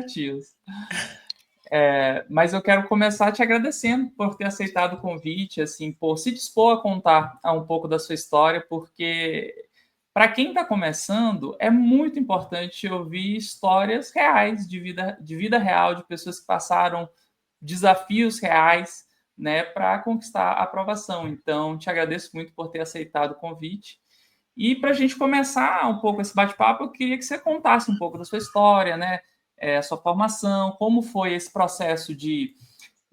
ativos. Mas eu quero começar te agradecendo por ter aceitado o convite, assim, por se dispor a contar um pouco da sua história, porque para quem está começando é muito importante ouvir histórias reais de vida real, de pessoas que passaram desafios reais, né, para conquistar a aprovação. Então, te agradeço muito por ter aceitado o convite. E para a gente começar um pouco esse bate-papo, eu queria que você contasse um pouco da sua história, né? A sua formação, como foi esse processo de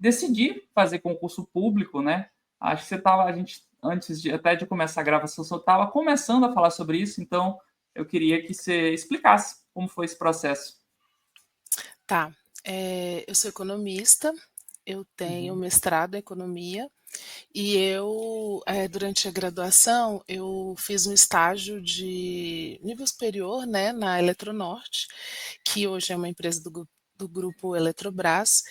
decidir fazer concurso público, né? Acho que a gente, antes até de começar a gravação, você estava começando a falar sobre isso, então eu queria que você explicasse como foi esse processo. Tá. Eu sou economista, eu tenho Uhum. mestrado em economia e durante a graduação, eu fiz um estágio de nível superior, né, na Eletronorte, que hoje é uma empresa do grupo Eletrobras,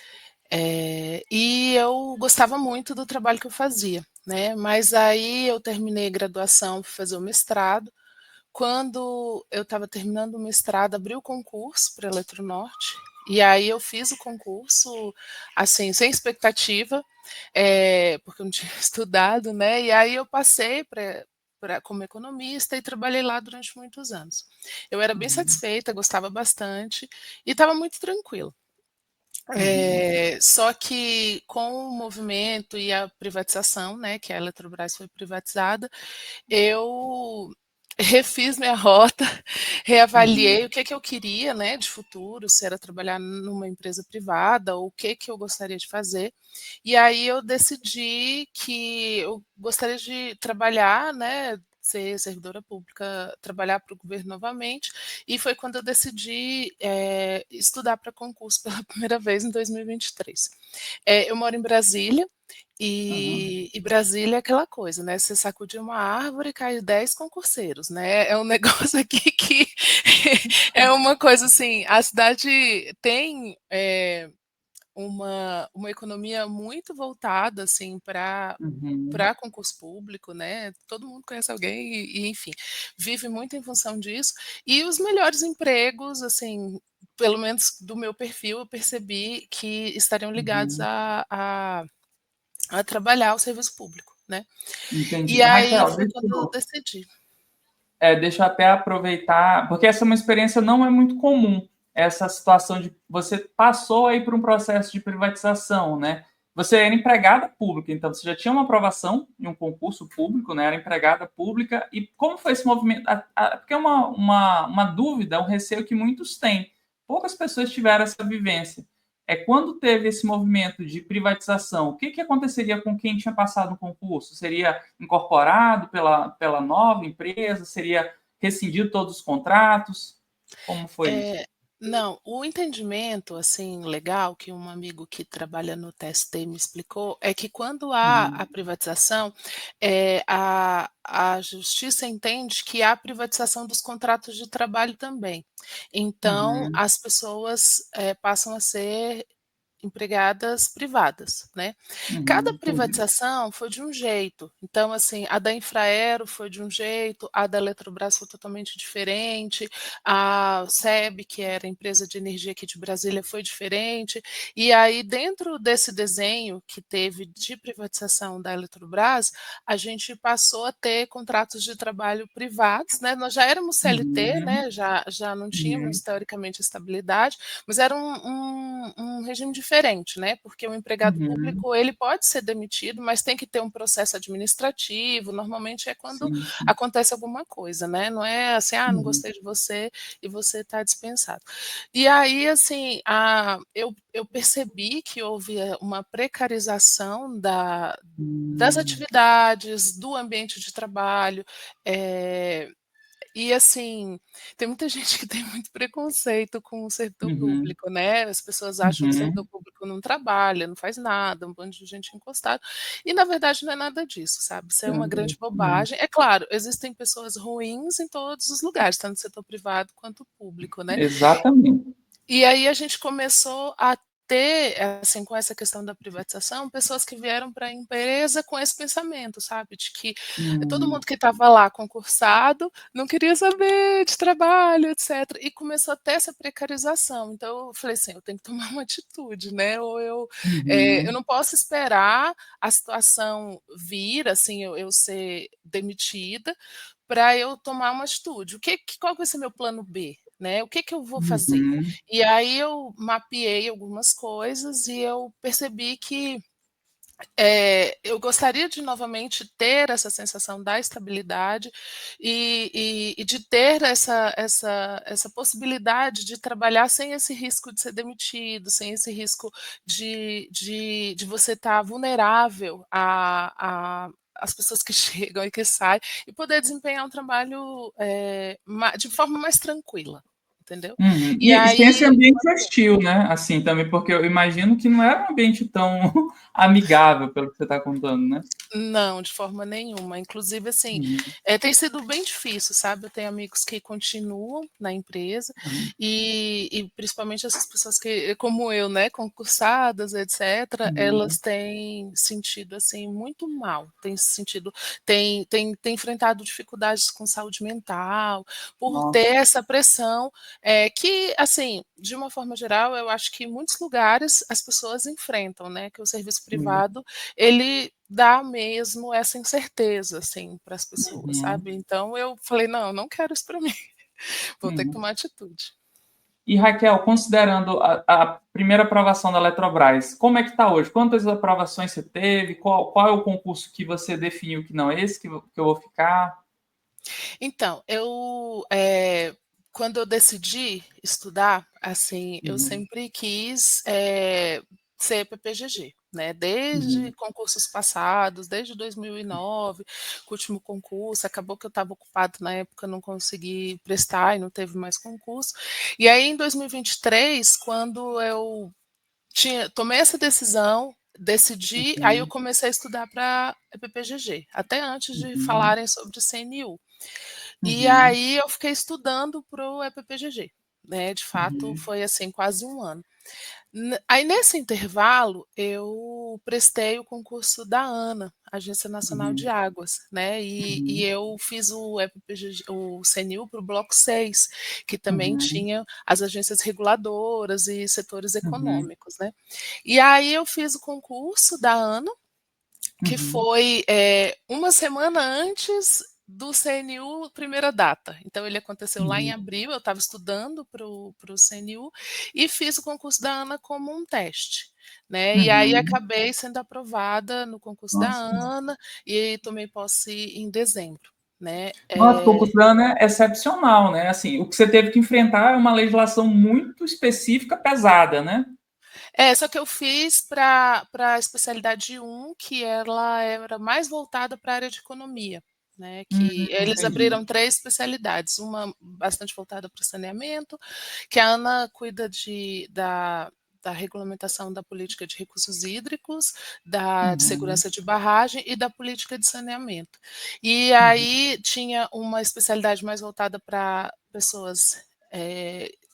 e eu gostava muito do trabalho que eu fazia, né, mas aí eu terminei a graduação, fui fazer o mestrado. Quando eu estava terminando o mestrado, abriu o concurso para a Eletronorte, e aí eu fiz o concurso, assim, sem expectativa, porque eu não tinha estudado, né, e aí eu passei como economista e trabalhei lá durante muitos anos. Eu era bem Uhum. satisfeita, gostava bastante e estava muito tranquilo. Uhum. Só que com o movimento e a privatização, né, que a Eletrobras foi privatizada, eu refiz minha rota, Uhum. reavaliei o que que eu queria, né, de futuro, se era trabalhar numa empresa privada ou o que que eu gostaria de fazer. E aí eu decidi que eu gostaria de trabalhar, né, ser servidora pública, trabalhar para o governo novamente, e foi quando eu decidi, estudar para concurso pela primeira vez em 2023. Eu moro em Brasília, Uhum. e Brasília é aquela coisa, né, você sacudir uma árvore e cai 10 concurseiros, né, é um negócio aqui que é uma coisa assim, a cidade tem, uma economia muito voltada, assim, para Uhum. concurso público, né, todo mundo conhece alguém enfim, vive muito em função disso. E os melhores empregos, assim, pelo menos do meu perfil, eu percebi que estariam ligados Uhum. a trabalhar o serviço público, né. Entendi. E aí Raquel, foi quando eu decidi. deixa eu até aproveitar, porque essa é uma experiência não é muito comum, essa situação de você passou aí por um processo de privatização, né? Você era empregada pública, então você já tinha uma aprovação em um concurso público, né? Era empregada pública. E como foi esse movimento? Porque é uma dúvida, um receio que muitos têm. Poucas pessoas tiveram essa vivência. Quando teve esse movimento de privatização, o que, que aconteceria com quem tinha passado no concurso? Seria incorporado pela nova empresa? Seria rescindido todos os contratos? Como foi isso? É, não, o entendimento, assim, legal que um amigo que trabalha no TST me explicou, é que quando há a Uhum. privatização, a justiça entende que há privatização dos contratos de trabalho também. Então, Uhum. as pessoas, passam a ser empregadas privadas, né. Cada Uhum. Entendi. privatização foi de um jeito, então, assim, a da Infraero foi de um jeito, a da Eletrobras foi totalmente diferente, a SEB, que era a empresa de energia aqui de Brasília, foi diferente, e aí dentro desse desenho que teve de privatização da Eletrobras, a gente passou a ter contratos de trabalho privados, né, nós já éramos CLT, Uhum. né, já não tínhamos Uhum. teoricamente estabilidade, mas era um regime diferente, né, porque o empregado Uhum. público, ele pode ser demitido, mas tem que ter um processo administrativo, normalmente é quando Sim, sim. acontece alguma coisa, né, não é assim: "Ah, não Uhum. gostei de você e você está dispensado". E aí, assim, eu percebi que houve, uma precarização das Hum. atividades, do ambiente de trabalho, eh e assim, tem muita gente que tem muito preconceito com o setor Uhum. público, né, as pessoas acham que o setor Uhum. público não trabalha, não faz nada, um bando de gente encostada, e na verdade não é nada disso, sabe, isso é uma grande Uhum. bobagem. É claro, existem pessoas ruins em todos os lugares, tanto no setor privado quanto público, né. Exatamente. E aí a gente começou a ter, assim, com essa questão da privatização, pessoas que vieram para a empresa com esse pensamento, sabe, de que todo mundo que estava lá concursado não queria saber de trabalho, etc. E começou a ter essa precarização. Então eu falei assim, eu tenho que tomar uma atitude, né? Ou eu Uhum. não posso esperar a situação vir, assim, eu ser demitida, para eu tomar uma atitude. Qual vai ser meu plano B? Né? O que eu vou fazer? Uhum. E aí eu mapeei algumas coisas e eu percebi que eu gostaria de novamente ter essa sensação da estabilidade e de ter essa possibilidade de trabalhar sem esse risco de ser demitido, sem esse risco de você estar vulnerável às pessoas que chegam e que saem, e poder desempenhar um trabalho de forma mais tranquila, entendeu? Uhum. E E sem esse aí ambiente hostil, né? Assim, também, porque eu imagino que não era um ambiente tão amigável, pelo que você está contando, né? Não, de forma nenhuma. Inclusive, assim, Uhum. tem sido bem difícil, sabe? Eu tenho amigos que continuam na empresa Uhum. e principalmente essas pessoas que, como eu, né, concursadas, etc., elas Uhum. têm sentido, assim, muito mal. Têm se sentido, têm enfrentado dificuldades com saúde mental, por ter Nossa. essa pressão, que, assim, de uma forma geral, eu acho que em muitos lugares as pessoas enfrentam, né? Que o serviço Sim. privado ele dá mesmo essa incerteza, assim, para as pessoas, Uhum. sabe. Então eu falei: "Não, eu não quero isso para mim, vou ter que Uhum. tomar atitude". E Raquel, considerando a primeira aprovação da Eletrobras, como é que está hoje? Quantas aprovações você teve? Qual é o concurso que você definiu que não é esse que eu vou ficar? Então, quando eu decidi estudar, assim, eu Uhum. sempre quis, ser PPGG, né, desde Uhum. concursos passados, desde 2009, que o último concurso, acabou que eu estava ocupada na época, não consegui prestar e não teve mais concurso. E aí em 2023, quando eu tomei essa decisão, decidi, aí eu Uhum. comecei a estudar para PPGG, até antes de Uhum. falarem sobre CNU. E Uhum. aí eu fiquei estudando para o EPPGG, né, de fato Uhum. foi, assim, quase um ano. Aí nesse intervalo, eu prestei o concurso da ANA, Agência Nacional de Uhum. Águas, né, e Uhum. eu fiz o EPPGG, o CNU para o bloco 6, que também Uhum. tinha as agências reguladoras e setores Uhum. econômicos, né. E aí eu fiz o concurso da ANA, que Uhum. foi, uma semana antes do CNU primeira data. Então ele aconteceu lá em Uhum. abril, eu estava estudando para o CNU e fiz o concurso da ANA como um teste, né. E aí Uhum. acabei sendo aprovada no concurso da Nossa. ANA e tomei posse em dezembro, né. Nossa, o concurso da Ana é excepcional, né? Assim, o que você teve que enfrentar é uma legislação muito específica, pesada, né? Só que eu fiz para a especialidade 1, que ela era mais voltada para a área de economia, né, que eles Entendi. abriram 3 especialidades, uma bastante voltada para o saneamento, que a Ana cuida da regulamentação da política de recursos hídricos, de Uhum. segurança de barragem e da política de saneamento. E Uhum. aí tinha uma especialidade mais voltada para pessoas,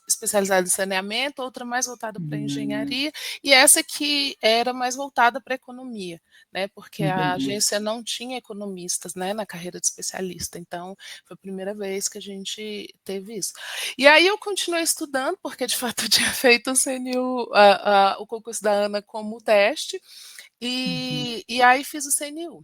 especializada em saneamento, outra mais voltada para Uhum. engenharia, e essa que era mais voltada para economia, né, porque a Entendi. agência não tinha economistas, né, na carreira de especialista, então foi a primeira vez que a gente teve isso. E aí eu continuei estudando, porque de fato eu tinha feito o CNU, o concurso da ANA como teste, Uhum. e aí fiz o CNU.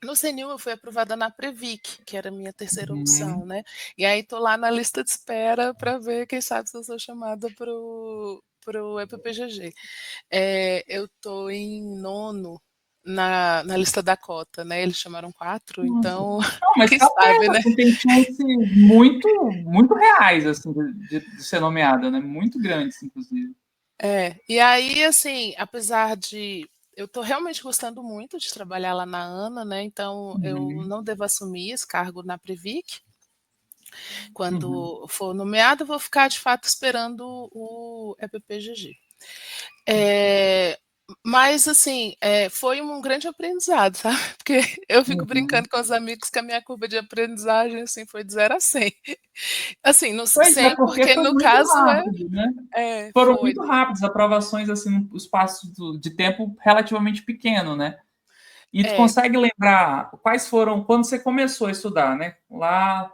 No CNU eu fui aprovada na Previc, que era a minha terceira opção, Uhum. né, e aí tô lá na lista de espera para ver, quem sabe, se eu sou chamada para o EPPGG. Eu tô em nono na lista da cota, né, eles chamaram 4, Nossa. então Não, mas quem tá sabe, perto, né. assim, tem chances muito, muito reais, assim, de ser nomeada, né? Muito grandes, inclusive. E aí, assim, apesar de eu tô realmente gostando muito de trabalhar lá na ANA, né, então eu Uhum. não devo assumir esse cargo na Previc. Uhum. Quando for nomeada, eu vou ficar de fato esperando o EPPGG. Eh, Mas assim, foi um grande aprendizado, sabe, porque eu fico Uhum. brincando com os amigos que a minha curva de aprendizagem, assim, foi de 0 a 100. Assim, no Pois é, 100 porque porque foi no muito caso rápido, né? Foram foi. muito rápidos, aprovações assim, num espaço de tempo relativamente pequeno, né? E tu É. consegue lembrar quais foram, quando você começou a estudar, né? Lá,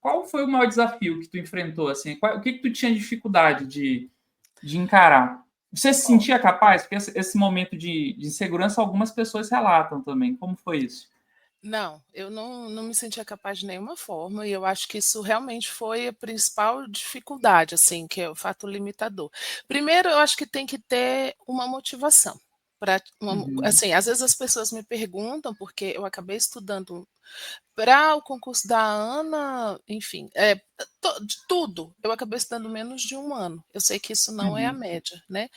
qual foi o maior desafio que tu enfrentou, assim? O que tu tinha dificuldade de encarar? Você se Ó, sentia capaz? Porque esse momento de insegurança, algumas pessoas relatam também. Como foi isso? não, eu não me sentia capaz de nenhuma forma e eu acho que isso realmente foi a principal dificuldade, assim, que é o fato limitador. Primeiro, eu acho que tem que ter uma motivação pra Uhum, assim, às vezes as pessoas me perguntam, porque eu acabei estudando para o concurso da ANA, enfim, de tudo, eu acabei estudando menos de 1 ano. Eu sei que isso não é a uhum, média, né,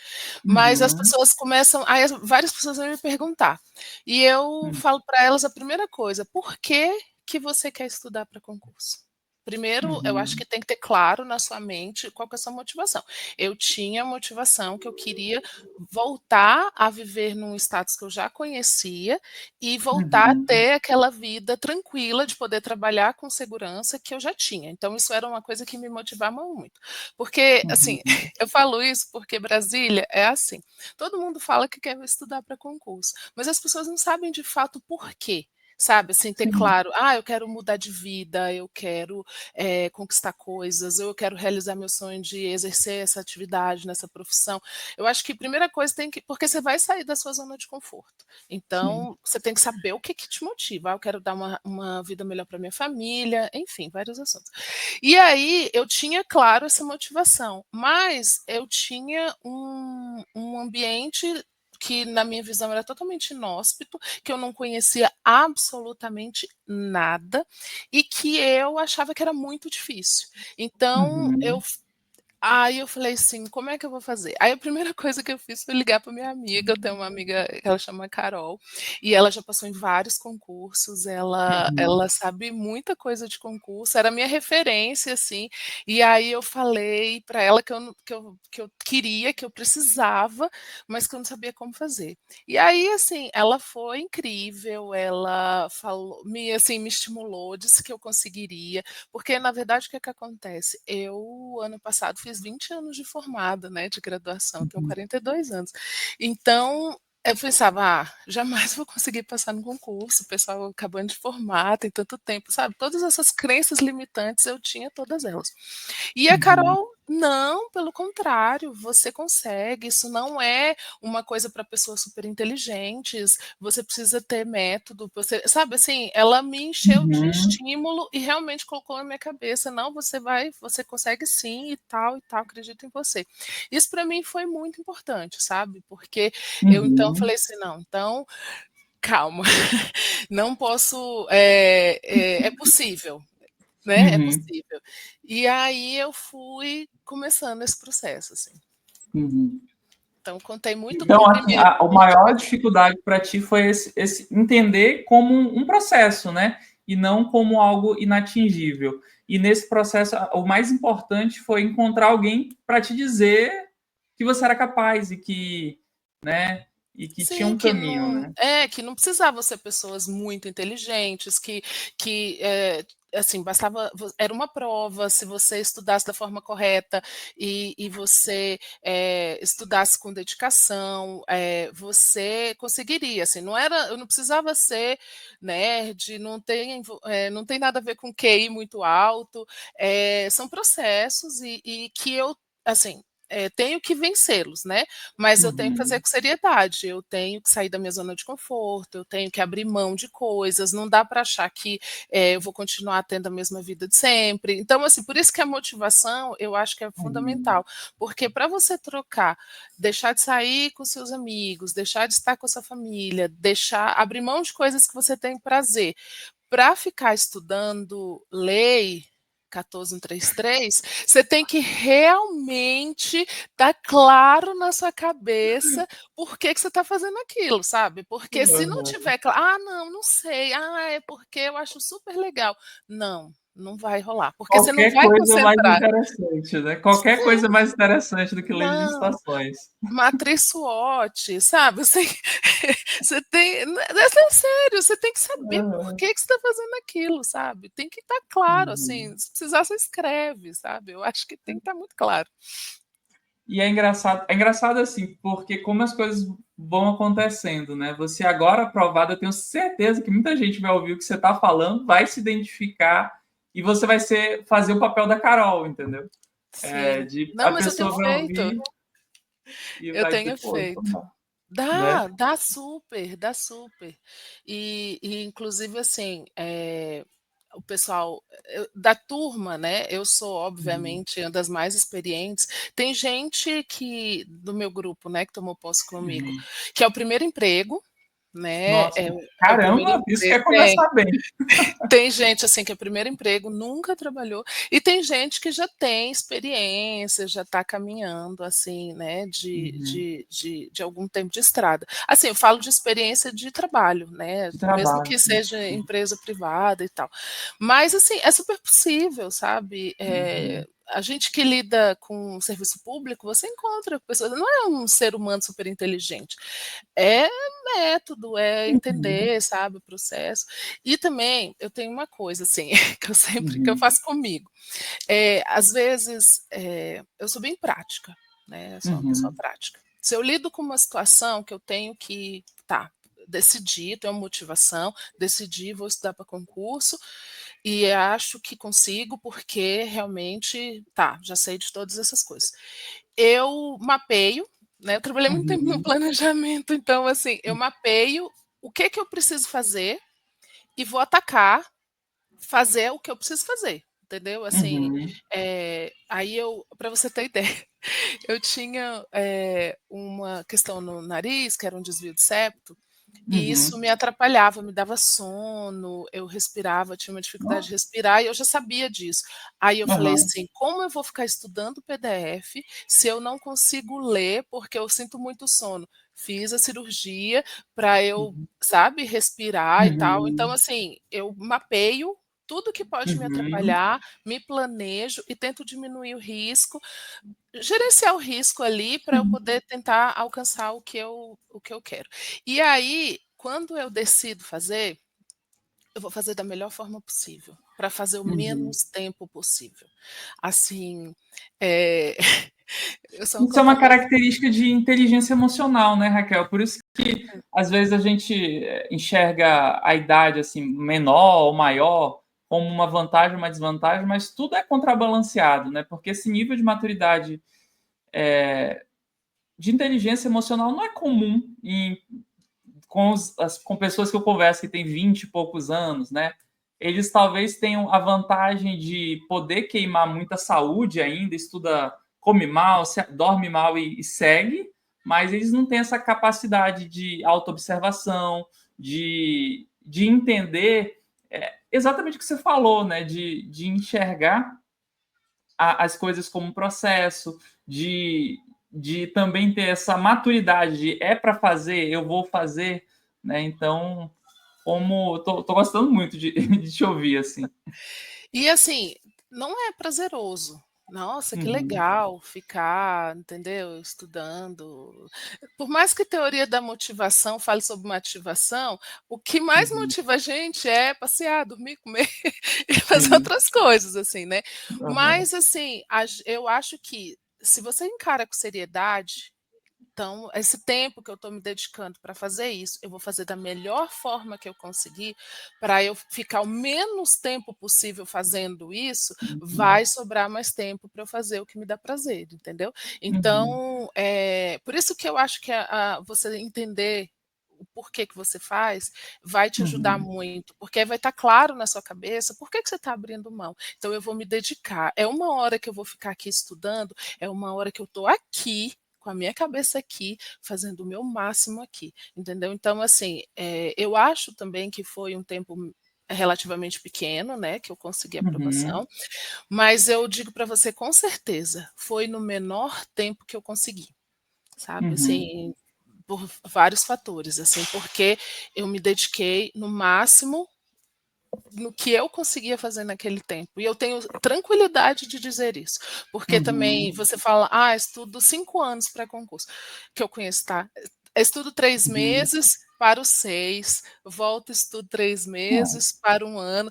mas as uhum, pessoas começam aí várias pessoas vêm me perguntar, e eu uhum, falo para elas a primeira coisa: "Por que que você quer estudar para concurso?". Primeiro, eu acho uhum, que tem que ter claro na sua mente qual que é a sua motivação. Eu tinha motivação que eu queria voltar a viver num status que eu já conhecia e voltar a uhum, ter aquela vida tranquila de poder trabalhar com segurança que eu já tinha. Então isso era uma coisa que me motivava muito. Porque, assim, uhum, eu falo isso porque Brasília é assim, todo mundo fala que quer estudar para concurso, mas as pessoas não sabem de fato por quê. Sabe, assim, ter sim, claro, eu quero mudar de vida, eu quero conquistar coisas, ou eu quero realizar meu sonho de exercer essa atividade nessa profissão. Eu acho que a primeira coisa tem que, porque você vai sair da sua zona de conforto. sim, Então, você tem que saber o que que te motiva. Eu quero dar uma vida melhor para minha família, enfim, vários assuntos. E aí eu tinha, claro, essa motivação, mas eu tinha um ambiente que, na minha visão, era totalmente inóspito, que eu não conhecia absolutamente nada e que eu achava que era muito difícil. Então uhum, aí eu falei assim: "Como é que eu vou fazer?". Aí a primeira coisa que eu fiz foi ligar para minha amiga, eu tenho uma amiga que ela chama Carol, e ela já passou em vários concursos, ela uhum, sabe muita coisa de concurso, era minha referência, assim, e aí eu falei para ela que eu não que eu queria, que eu precisava, mas que eu não sabia como fazer. E aí, assim, ela foi incrível, ela falou assim, me estimulou, disse que eu conseguiria, porque na verdade o que é que acontece? Eu, ano passado, fiz 20 anos de formada, né, de graduação, tenho uhum, 42 anos. Então, eu pensava: jamais vou conseguir passar no concurso, o pessoal acabando de formar, tem tanto tempo", sabe, todas essas crenças limitantes eu tinha todas elas. E a uhum, Carol: "Não, pelo contrário, você consegue, isso não é uma coisa para pessoas super inteligentes, você precisa ter método, você", sabe, assim, ela me encheu de uhum, estímulo e realmente colocou na minha cabeça: "Não, você consegue sim e tal, acredito em você". Isso para mim foi muito importante, sabe, porque eu então uhum, falei assim: "Não, então calma, não posso, é possível, né, é uhum. possível". E aí eu fui começando esse processo, assim. Uhum. Então contei muito com Então, o assim, primeiro a maior motivação. dificuldade para ti foi esse entender como um processo, né? E não como algo inatingível. E nesse processo, o mais importante foi encontrar alguém para te dizer que você era capaz e que, né, e que tinha Sim, um caminho, né? que não precisava ser pessoas muito inteligentes, que, assim, bastava era uma prova, se você estudasse da forma correta e você, estudasse com dedicação, você conseguiria, assim, eu não precisava ser nerd, não tem nada a ver com QI muito alto, são processos e que eu, assim, tenho que vencê-los, né, mas eu tenho que fazer Uhum, com seriedade, eu tenho que sair da minha zona de conforto, eu tenho que abrir mão de coisas, não dá para achar que, eu vou continuar tendo a mesma vida de sempre. Então, assim, por isso que a motivação eu acho que é uhum, fundamental, porque para você trocar, deixar de sair com seus amigos, deixar de estar com a sua família, deixar abrir mão de coisas que você tem prazer, para ficar estudando lei 14.133, você tem que realmente estar claro na sua cabeça por que que você está fazendo aquilo, sabe. Porque se não uhum, tiver claro: "Ah, não, não sei. Ah, é porque eu acho super legal". Não. não vai rolar, porque você não Qualquer vai coisa mais concentrar. interessante, né? Qualquer coisa mais interessante do que ler Não, licitações. matriz SWOT, sabe, você você tem é sério, você tem que saber por Aham. que você está fazendo aquilo, sabe, tem que estar claro, Uhum. assim, se precisar você escreve, sabe, eu acho que tem que estar muito claro. E é engraçado assim, porque como as coisas vão acontecendo, né? Você agora aprovado, eu tenho certeza que muita gente vai ouvir o que você está falando, vai se identificar e você vai fazer o papel da Carol, entendeu? Sim. De Não, a mas eu tenho pessoa vai feito, ouvir e eu vai dizer, tenho pô, então feito. dá, né? Dá super, dá super. E inclusive, assim, o pessoal da turma, né, eu sou Uhum. obviamente uma das mais experientes, tem gente que do meu grupo, né, que tomou posse comigo, Uhum. que é o primeiro emprego, né, Nossa, é o primeiro caramba, isso emprego quer começar bem. tem gente, assim, que é o primeiro emprego, nunca trabalhou, e tem gente que já tem experiência, já está caminhando, assim, né, Uhum. de algum tempo de estrada. Assim, eu falo de experiência de trabalho, né, De mesmo trabalho. que seja empresa privada e tal. Mas, assim, é super possível, sabe, Uhum. a gente que lida com serviço público, você encontra pessoas, não é um ser humano super inteligente, é método, é Uhum. entender, sabe, o processo. E também eu tenho uma coisa, assim, que eu Uhum. faço comigo. Às vezes, eu sou bem prática, né, eu sou uma pessoa Uhum. prática. Se eu lido com uma situação que eu tenho que, tá, decidi, tenho uma motivação, decidi, vou estudar para concurso e acho que consigo, porque realmente, tá, já sei de todas essas coisas. Eu mapeio, né, eu trabalhei muito tempo no Uhum. planejamento, então, assim, eu mapeio o que que eu preciso fazer e vou atacar, fazer o que eu preciso fazer, entendeu? Assim, Uhum. aí eu para você ter ideia, eu tinha, uma questão no nariz, que era um desvio de septo, e isso Uhum. me atrapalhava, me dava sono, eu respirava, tinha uma dificuldade de Nossa. respirar e eu já sabia disso. Aí eu falei Aham. assim: "Como eu vou ficar estudando PDF se eu não consigo ler, porque eu sinto muito sono?". Fiz a cirurgia para eu, Uhum. sabe, respirar e tal. Então, Uhum. assim, eu mapeio tudo que pode me Uhum. atrapalhar, me planejo e tento diminuir o risco, gerenciar o risco ali para eu Uhum. poder tentar alcançar o que eu quero. E aí, quando eu decido fazer, eu vou fazer da melhor forma possível, para fazer o Uhum. menos tempo possível. Assim, eh, eu sou uma Isso é uma completamente característica de inteligência emocional, né, Raquel? Por isso que às vezes a gente enxerga a idade assim menor ou maior como uma vantagem ou uma desvantagem, mas tudo é contrabalanceado, né? Porque esse nível de maturidade de inteligência emocional não é comum com pessoas que eu converso que têm 20 e poucos anos, né? Eles talvez tenham a vantagem de poder queimar muita saúde ainda, estuda, come mal, dorme mal e segue, mas eles não têm essa capacidade de autoobservação, de entender exatamente o que você falou, né? De enxergar as coisas como um processo, de também ter essa maturidade de é para fazer, eu vou fazer, né? Então, como tô gostando muito de te ouvir assim. e assim, não é prazeroso. Nossa, que Uhum, legal ficar, entendeu, estudando. Por mais que teoria da motivação fale sobre motivação, o que mais uhum, motiva a gente é passear, dormir, comer e fazer sim, outras coisas, assim, né. aham, Mas, assim, eu acho que se você encara com seriedade, então, esse tempo que eu estou me dedicando para fazer isso, eu vou fazer da melhor forma que eu conseguir, para eu ficar o menos tempo possível fazendo isso, uhum, vai sobrar mais tempo para eu fazer o que me dá prazer, entendeu? uhum, Então, por isso que eu acho que você entender o porquê que você faz, vai te ajudar uhum, muito, porque aí vai estar claro na sua cabeça por que que você está abrindo mão. Então eu vou me dedicar, é uma hora que eu vou ficar aqui estudando, é uma hora que eu estou aqui com a minha cabeça aqui, fazendo o meu máximo aqui, entendeu? Então, assim, eu acho também que foi um tempo relativamente pequeno, né, que eu consegui a uhum, aprovação, mas eu digo para você com certeza, foi no menor tempo que eu consegui, sabe, uhum, assim, por vários fatores, assim, porque eu me dediquei no máximo no que eu conseguia fazer naquele tempo. E eu tenho tranquilidade de dizer isso, porque também Uhum, você fala, estudo 5 anos para concurso, que eu conheço, tá? Estudo 3 uhum. meses para os 6, volto, estudo 3 É, meses para um ano.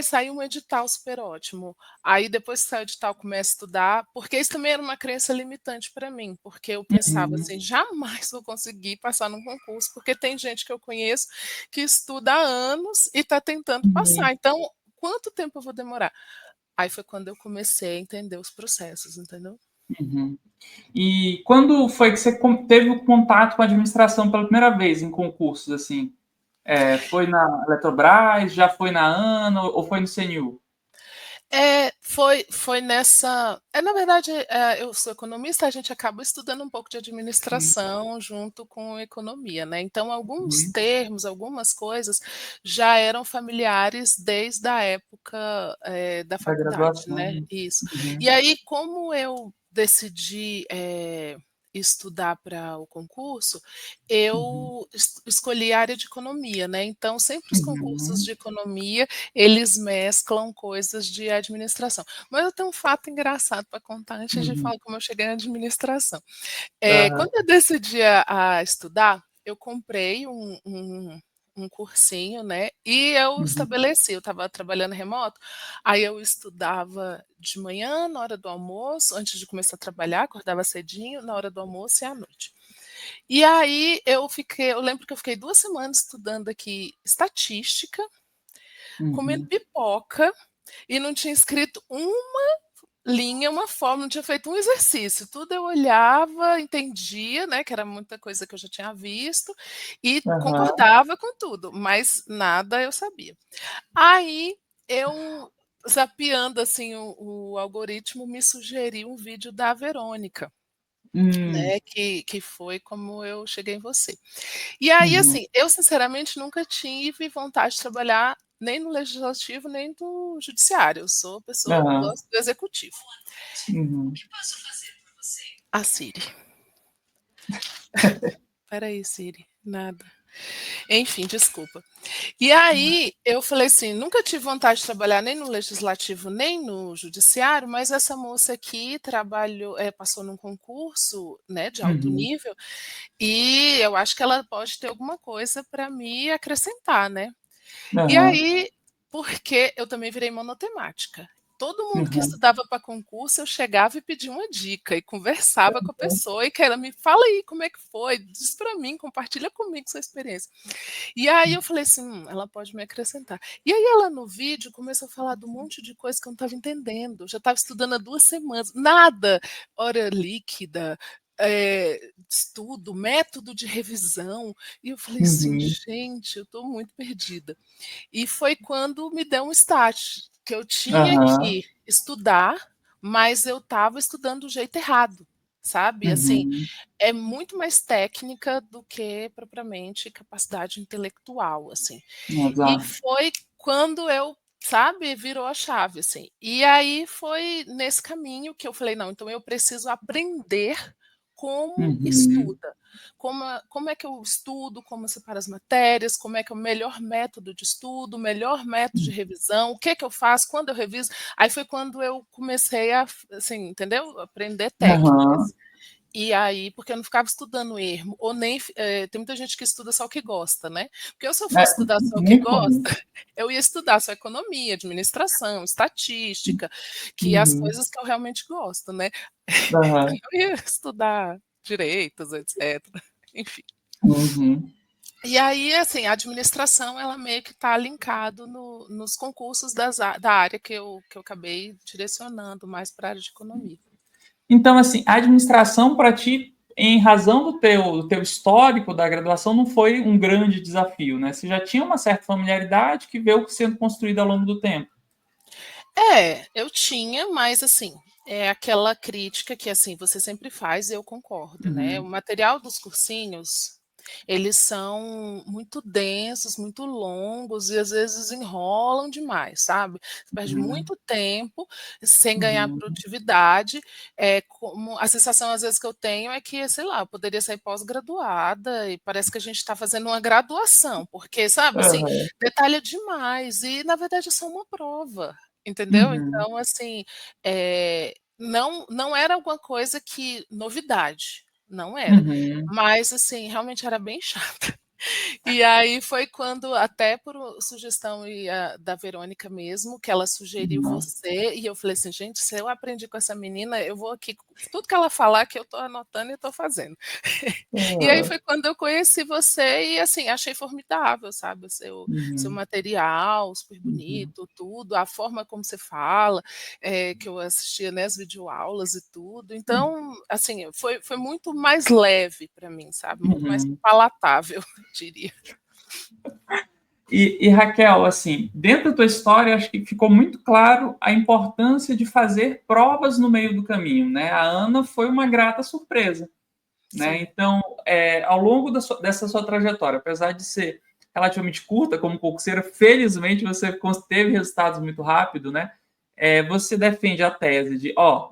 Saiu um edital super ótimo. Aí depois que saiu o edital, começo a estudar, porque isso também era uma crença limitante para mim, porque eu pensava uhum, assim, jamais vou conseguir passar num concurso, porque tem gente que eu conheço que estuda há anos e está tentando uhum, passar. Então, quanto tempo eu vou demorar? Aí foi quando eu comecei a entender os processos, entendeu? uhum. E quando foi que você teve o contato com a administração pela primeira vez em concursos, assim? Foi na Eletrobras, já foi na ANA ou foi no CNU? Foi nessa. Na verdade, eu sou economista, a gente acaba estudando um pouco de Uhum, administração junto com economia, né? Então, alguns uhum. termos, algumas coisas já eram familiares desde a época, da Da faculdade, né? graduação. Isso. E Uhum, aí, como eu decidi, estudar para o concurso, uhum, eu escolhi a área de economia, né? Então, sempre os concursos uhum, de economia eles mesclam coisas de administração. Mas eu tenho um fato engraçado para contar antes de uhum. falar como eu cheguei na administração. Aham, Quando eu decidi a estudar, eu comprei um cursinho, né, e eu uhum, estabeleci, eu estava trabalhando remoto, aí eu estudava de manhã, na hora do almoço, antes de começar a trabalhar, acordava cedinho, na hora do almoço e à noite. E aí eu lembro que eu fiquei 2 semanas estudando aqui estatística, comendo uhum, pipoca e não tinha escrito uma linha, uma forma, não tinha feito um exercício. Tudo eu olhava, entendia, né, que era muita coisa que eu já tinha visto e aham, concordava com tudo, mas nada eu sabia. Aí eu zapeando assim o algoritmo me sugeriu um vídeo da Verônica, hum, né, que foi como eu cheguei em você. E aí, uhum, assim, eu sinceramente nunca tive vontade de trabalhar nem no legislativo, nem no judiciário. Eu sou pessoa que aham, gosta do executivo. uhum, A Siri. Espera aí, Siri. Nada. Enfim, desculpa. E aí, eu falei assim, nunca tive vontade de trabalhar nem no legislativo, nem no judiciário, mas essa moça aqui trabalhou, passou num concurso, né, de alto uhum, nível, e eu acho que ela pode ter alguma coisa para me acrescentar, né? E aham, aí, porque eu também virei monotemática. Todo mundo que uhum. estudava para concurso, eu chegava e pedia uma dica e conversava com a pessoa e que ela me fala aí como é que foi, diz para mim, compartilha comigo sua experiência. E aí eu falei assim, ela pode me acrescentar. E aí ela no vídeo começou a falar de um monte de coisa que eu não estava entendendo. Eu já estava estudando há 2 semanas, nada, hora líquida, estudo, método de revisão. E eu falei assim, Uhum, gente, eu estou muito perdida. E foi quando me deu um start, que eu tinha aham, que estudar, mas eu estava estudando do jeito errado, sabe? Assim, uhum, é muito mais técnica do que propriamente capacidade intelectual, assim. E exato. foi quando eu, sabe, virou a chave, assim. E aí foi nesse caminho que eu falei: "Não, então eu preciso aprender como Uhum, estuda, como é que eu estudo, como eu separo as matérias, como é que é o melhor método de estudo, o melhor método de revisão, o que que eu faço, quando eu reviso". Aí foi quando eu comecei a, assim, entendeu, aprender aham. técnicas. E aí, porque eu não ficava estudando ermo, ou nem, tem muita gente que estuda só o que gosta, né. Porque eu se eu É fosse estudar só o que muito gosta, comum. eu ia estudar só economia, administração, estatística, que é as Uhum, coisas que eu realmente gosto, né. aham, Eu ia estudar direitos, etcétera, enfim. uhum. E aí, assim, a administração ela meio que está linkado nos concursos da área que eu acabei direcionando mais para a área de economia. Então, assim, a administração para ti, em razão do teu histórico da graduação, não foi um grande desafio, né? Você já tinha uma certa familiaridade que veio sendo construída ao longo do tempo. Eu tinha, mas assim, é aquela crítica que, assim, você sempre faz e eu concordo, né, o Uhum, material dos cursinhos, eles são muito densos, muito longos e às vezes enrolam demais, sabe. Você perde Uhum. muito tempo sem ganhar Uhum. produtividade, como a sensação às vezes que eu tenho é que, sei lá, eu poderia sair pós-graduada e parece que a gente está fazendo uma graduação, porque, sabe, assim, Aham. detalha demais e na verdade é só uma prova, entendeu. Uhum. Então assim, não era alguma coisa que novidade, não era. Uhum. Mas, assim, realmente era bem chata. E aí foi quando, até por sugestão da Verônica mesmo, que ela sugeriu Uhum. você, e eu falei assim: "Gente, se eu aprendi com essa menina, eu vou aqui tudo que ela falar que eu estou anotando e estou fazendo". E aí Aham. foi quando eu conheci você e, assim, achei formidável, sabe, o seu Uhum. material, super Uhum. bonito, tudo, a forma como você fala, que eu assistia, né, as videoaulas e tudo. Então, assim, foi muito mais leve para mim, sabe, muito mais Uhum. palatável, eu diria. E Raquel, assim, dentro da tua história, acho que ficou muito claro a importância de fazer provas no meio do caminho, né? A Ana foi uma grata surpresa, né? Sim. Então, ao longo dessa sua trajetória, apesar de ser relativamente curta como concurseira, felizmente você teve resultados muito rápido, né? Você defende a tese de, ó,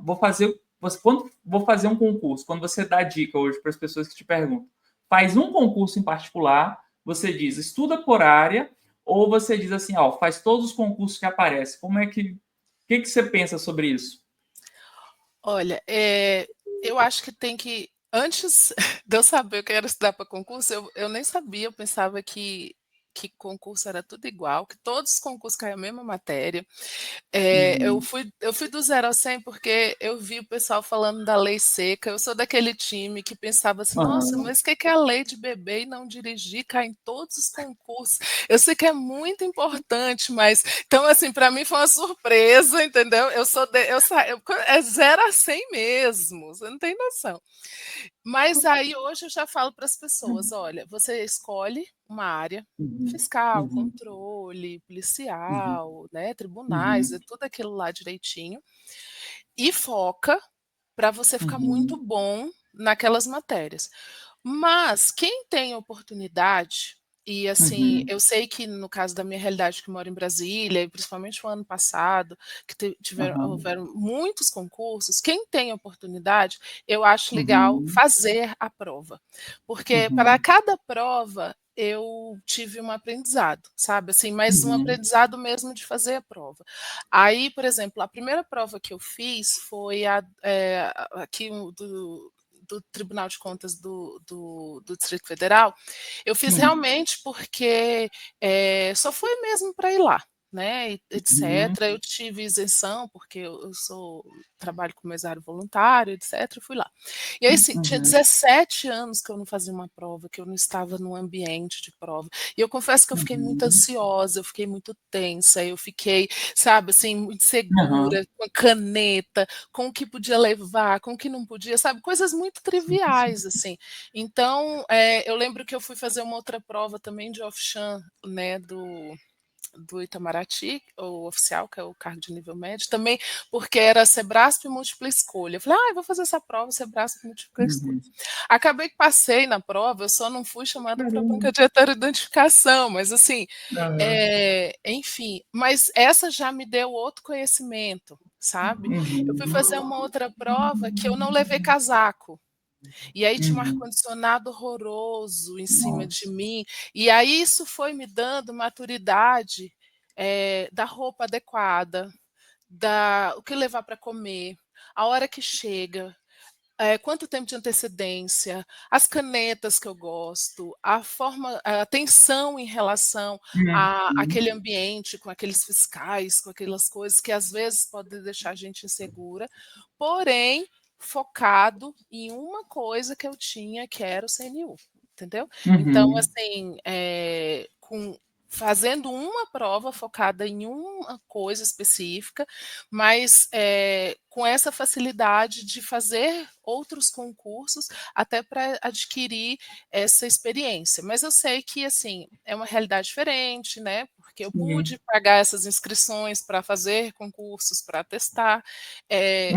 quando vou fazer um concurso, quando você dá dica hoje para as pessoas que te perguntam, faz um concurso em particular, você diz, estuda por área, ou você diz assim, ó, faz todos os concursos que aparecem. Que você pensa sobre isso? Olha, eu acho que tem que antes de eu saber o que era estudar para concurso, eu nem sabia, eu pensava que concurso era tudo igual, que todos os concursos caíam a mesma matéria. Uhum. Eu fui do 0 ao 100 porque eu vi o pessoal falando da lei seca, eu sou daquele time que pensava assim: "Nossa, Uhum. mas o que que é a lei de beber e não dirigir cai em todos os concursos?". Eu sei que é muito importante, mas então, assim, para mim foi uma surpresa, entendeu. Eu sou de eu sa eu é 0 a 100 mesmo, você não tem noção. Mas aí hoje eu já falo para as pessoas: "Olha, você escolhe uma área, Uhum. fiscal, Uhum. controle, Uhum. policial, né, tribunais, Uhum. é tudo aquilo lá direitinho, e foca para você ficar muito Uhum. bom naquelas matérias". Mas quem tem oportunidade e, assim, Uhum. eu sei que no caso da minha realidade que eu moro em Brasília, e principalmente o ano passado, que Aham. houveram muitos concursos, quem tem oportunidade, eu acho legal Uhum. fazer a prova. Porque para Uhum. cada prova eu tive um aprendizado, sabe, assim, mas um Uhum. aprendizado mesmo de fazer a prova. Aí, por exemplo, a primeira prova que eu fiz foi aqui do Tribunal de Contas do Distrito Federal, eu fiz Sim. realmente porque, só foi mesmo para ir lá, né, e Uhum. etcétera. Eu tive isenção, porque eu trabalho com mesário voluntário, etcétera, eu fui lá. E aí, assim, tinha Uhum. 17 anos que eu não fazia uma prova, que eu não estava num ambiente de prova. E eu confesso que eu fiquei muito Uhum. ansiosa, eu fiquei muito tensa, eu fiquei, sabe, assim, muito Aham. segura, com a caneta, com o que podia levar, com o que não podia, sabe, coisas muito Sim, sim. triviais, assim. Então, eu lembro que eu fui fazer uma outra prova também de Ofchan, né, do Itamaraty, o oficial, que é o cargo de nível médio, também porque era Sebrasp e múltipla escolha. Eu falei: "Ah, eu vou fazer essa prova, Sebrasp e múltipla escolha". Uhum. Acabei que passei na prova, eu só não fui chamada para a Caramba. banca de heteroidentificação, mas assim, Aham. enfim, mas essa já me deu outro conhecimento, sabe. Eu fui Uhum. fazer uma outra prova que eu não levei casaco. E aí tinha um Uhum. ar-condicionado horroroso em cima de Nossa. mim, e aí isso foi me dando maturidade, da roupa adequada, da o que levar para comer, a hora que chega, quanto tempo de antecedência, as canetas que eu gosto, a forma a atenção em relação a Uhum. aquele ambiente, com aqueles fiscais, com aquelas coisas que às vezes podem deixar a gente insegura, porém focado em uma coisa que eu tinha, que era o CNU, entendeu. Então, Uhum. assim, fazendo uma prova focada em uma coisa específica, mas, com essa facilidade de fazer outros concursos, até para adquirir essa experiência. Mas eu sei que, assim, é uma realidade diferente, né, porque eu Sim. pude pagar essas inscrições para fazer concursos, para testar.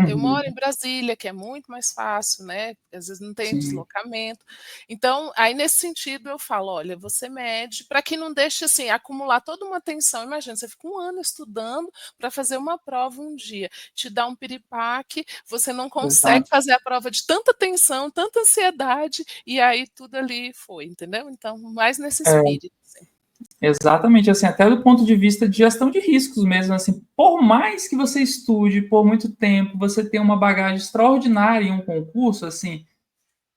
Eu moro em Uhum. Brasília, que é muito mais fácil, né, porque às vezes não tem Sim. deslocamento. Então, aí nesse sentido eu falo: "Olha, você mede", para que não deixe, assim, acumular toda uma tensão. Imagina, você fica 1 ano estudando para fazer uma prova um dia, te dá um piripaque, você não consegue Exato. fazer a prova de tanta tensão, tanta ansiedade, e aí tudo ali foi, entendeu? Então, mais nesse É, espírito, assim. exatamente, assim, até do ponto de vista de gestão de riscos mesmo, assim, por mais que você estude por muito tempo, você tem uma bagagem extraordinária em um concurso, assim,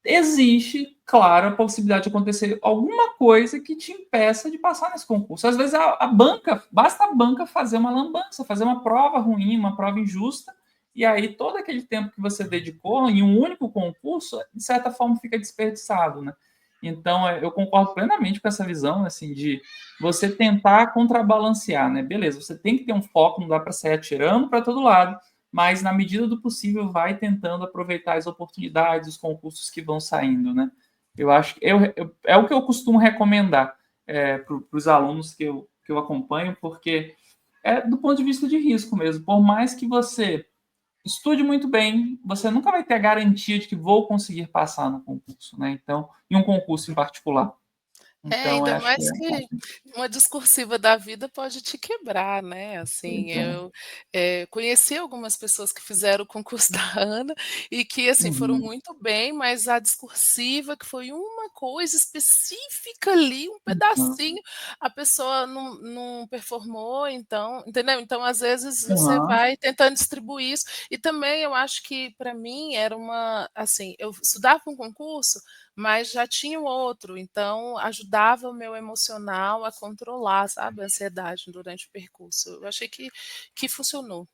existe, claro, a possibilidade de acontecer alguma coisa que te impeça de passar nesse concurso. Às vezes a banca, basta a banca fazer uma lambança, fazer uma prova ruim, uma prova injusta, e aí todo aquele tempo que você dedicou em um único concurso, de certa forma, fica desperdiçado, né? Então, eu concordo plenamente com essa visão, assim, de você tentar contrabalancear, né? Beleza, você tem que ter um foco, não dá para sair atirando para todo lado, mas na medida do possível vai tentando aproveitar as oportunidades, os concursos que vão saindo, né? Eu acho que é o que eu costumo recomendar para os alunos que eu acompanho, porque é do ponto de vista de risco mesmo. Por mais que você estude muito bem, você nunca vai ter a garantia de que vou conseguir passar no concurso, né? Então, em um concurso em particular. Então, Ainda acho que mais que uma discursiva da vida pode te quebrar, né, assim, é. eu, conheci algumas pessoas que fizeram o concurso da ANA e que, assim, foram Uhum, muito bem, mas a discursiva que foi uma coisa específica ali, um uhum, pedacinho, a pessoa não performou, então entendeu? Então, às vezes, você uhum, vai tentando distribuir isso, e também eu acho que para mim era uma assim, eu estudava para um concurso, mas já tinha o outro, então ajudava o meu emocional a controlar, sabe, a ansiedade durante o percurso. Eu achei que funcionou.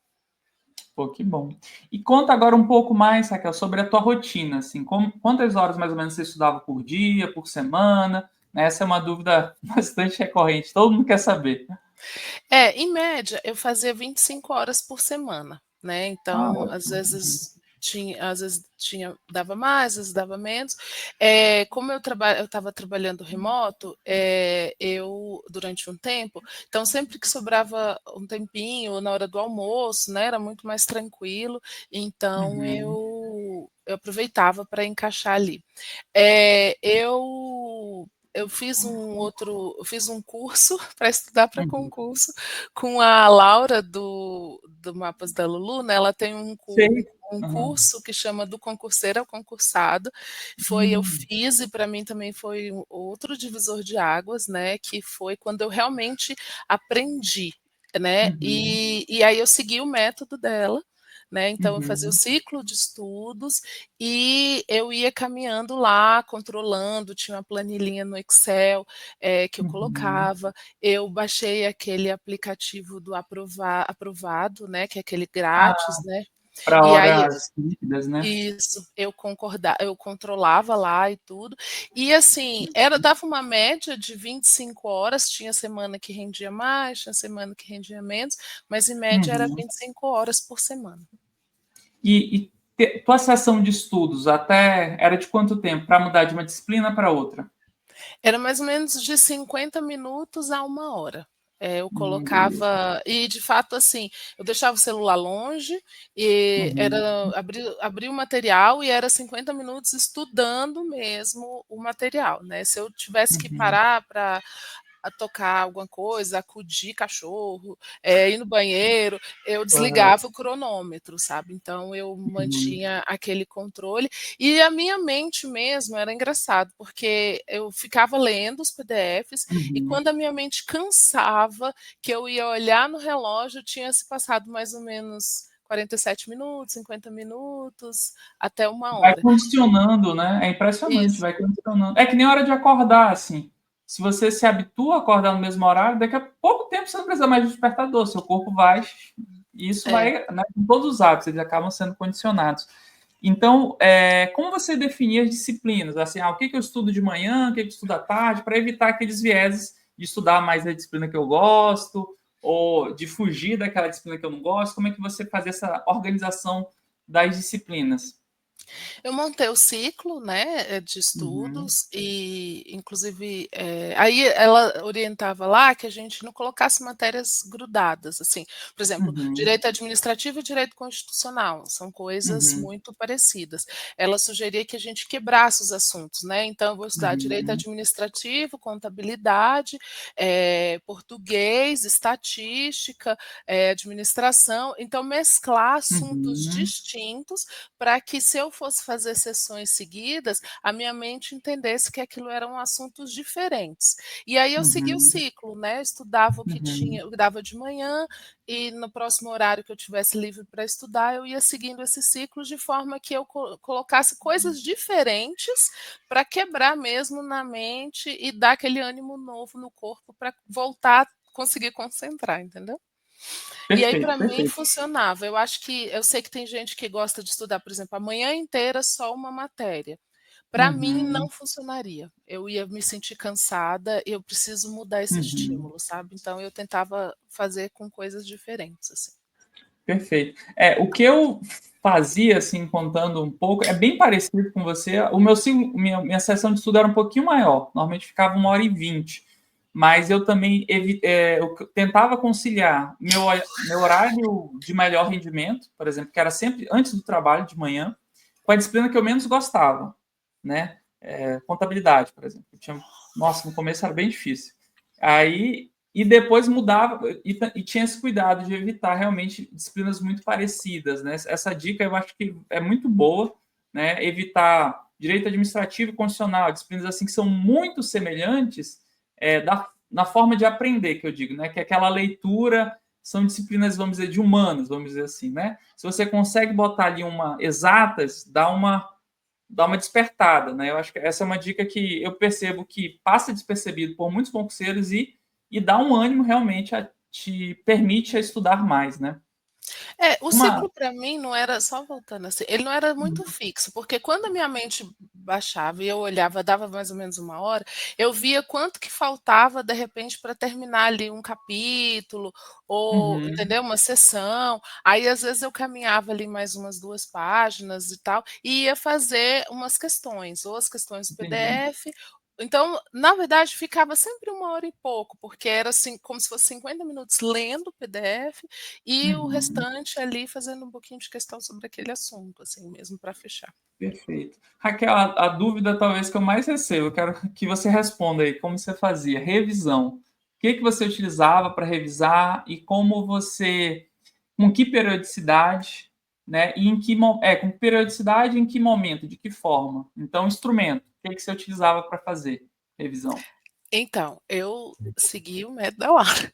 pô, que bom. E conta agora um pouco mais, Raquel, sobre a tua rotina, assim, quantas horas mais ou menos você estudava por dia, por semana? Né? Essa é uma dúvida bastante recorrente, todo mundo quer saber. Em média, eu fazia 25 horas por semana, né, Ah, então, ótimo. às vezes tinha dava mais, às vezes dava menos. Como eu estava trabalhando remoto, eu durante um tempo, então sempre que sobrava um tempinho na hora do almoço, né, era muito mais tranquilo, então Uhum, eu aproveitava para encaixar ali. Eu fiz um curso para estudar para uhum. concurso com a Laura do Mapas da Lulu, né, ela tem Sei. um Uhum. curso que chama Do Concurseiro ao Concursado, eu Hum, fiz e para mim também foi um outro divisor de águas, né, que foi quando eu realmente aprendi, né, uhum, e aí eu segui o método dela, né, então eu fazia o uhum, ciclo de estudos e eu ia caminhando lá, controlando, tinha uma planilhinha no Excel, que eu uhum. colocava, eu baixei aquele aplicativo do aprovado, né, que é aquele grátis, né, Para e aí horas líquidas, né? isso, eu controlava lá e tudo. E assim, era dava uma média de 25 horas, tinha semana que rendia mais, tinha semana que rendia menos, mas em média era Uhum. 25 horas por semana. Tua sessão de estudos até era de quanto tempo para mudar de uma disciplina para outra? Era mais ou menos de 50 minutos a 1 hora. Eu Beleza. colocava e de fato, assim, eu deixava o celular longe e Uhum, era abrir o material e era 50 minutos estudando mesmo o material, né. Se eu tivesse que uhum. parar para tocar alguma coisa, acudir cachorro, ir no banheiro, eu Aham, desligava o cronômetro, sabe. Então eu uhum, mantinha aquele controle e a minha mente mesmo era engraçado, porque eu ficava lendo os PDFs e uhum. quando a minha mente cansava, que eu ia olhar no relógio, tinha se passado mais ou menos 47 minutos, 50 minutos, até uma Vai hora. condicionando, né? É impressionante, Isso. vai condicionando. É que nem hora de acordar, assim. Se você se habitua a acordar no mesmo horário, daqui a pouco tempo você não precisa mais de despertador, seu corpo vai, e isso É. vai, né, com todos os hábitos, eles acabam sendo condicionados. Então, como você definir as disciplinas? Assim, o que eu estudo de manhã, o que eu estudo à tarde, para evitar aqueles vieses de estudar mais a disciplina que eu gosto, ou de fugir daquela disciplina que eu não gosto? Como é que você faz essa organização das disciplinas? Eu montei o ciclo, né, de Uhum, estudos e inclusive, aí ela orientava lá que a gente não colocasse matérias grudadas, assim, por exemplo, uhum, direito administrativo e direito constitucional, são coisas uhum, muito parecidas. Ela sugeria que a gente quebrasse os assuntos, né, então eu vou estudar direito uhum, administrativo, contabilidade, português, estatística, administração, então mesclar assuntos uhum, distintos para que se eu fosse fazer sessões seguidas, a minha mente entendesse que aquilo eram assuntos diferentes. E aí eu segui o uhum, ciclo, né, eu estudava o que uhum, tinha eu dava de manhã e no próximo horário que eu tivesse livre para estudar, eu ia seguindo esse ciclo de forma que eu colocasse coisas diferentes para quebrar mesmo na mente e dar aquele ânimo novo no corpo para voltar a conseguir concentrar, entendeu? E aí perfeito, para mim perfeito. funcionava. Eu sei que tem gente que gosta de estudar, por exemplo, a manhã inteira só uma matéria. Para mim não Uhum, funcionaria. Eu ia me sentir cansada, e eu preciso mudar esse uhum. estímulo, sabe. Então eu tentava fazer com coisas diferentes, assim. Perfeito. O que eu fazia, assim, contando um pouco, é bem parecido com você. O meu minha sessão de estudo era um pouquinho maior, normalmente ficava 1h20, mas eu também eu tentava conciliar meu horário de melhor rendimento, por exemplo, que era sempre antes do trabalho, de manhã, com a disciplina que eu menos gostava, né? Contabilidade, por exemplo. Nossa, no começo era bem difícil. Aí e depois mudava e tinha esse cuidado de evitar realmente disciplinas muito parecidas, né? Essa dica eu acho que é muito boa, né? Evitar direito administrativo e constitucional, disciplinas assim que são muito semelhantes na forma de aprender, que eu digo, né? Que aquela leitura são disciplinas, vamos dizer, de humanas, vamos dizer assim, né? Se você consegue botar ali uma exatas, dá uma despertada, né? Eu acho que essa é uma dica que eu percebo que passa despercebido por muitos concurseiros e dá um ânimo realmente te permite a estudar mais, né? O Uma ciclo para mim não era só voltando assim, ele não era muito fixo, porque quando a minha mente baixava e eu olhava, dava mais ou menos uma hora, eu via quanto que faltava, de repente, para terminar ali um capítulo ou, uhum, entendeu, uma sessão. Aí, às vezes, eu caminhava ali mais umas 2 páginas e tal, e ia fazer umas questões, ou as questões do entendi. PDF. Então, na verdade, ficava sempre uma hora e pouco, porque era assim, como se fosse 50 minutos lendo o PDF e o Uhum, restante ali fazendo um pouquinho de questão sobre aquele assunto, assim mesmo para fechar. perfeito. Raquel, a dúvida talvez que eu mais recebo, eu quero que você responda aí, como você fazia? Revisão. O que que você utilizava para revisar e como você com que periodicidade, né? E com periodicidade, em que momento, de que forma? Então, instrumento, o que que você utilizava para fazer revisão? Então, eu segui o método da Laura.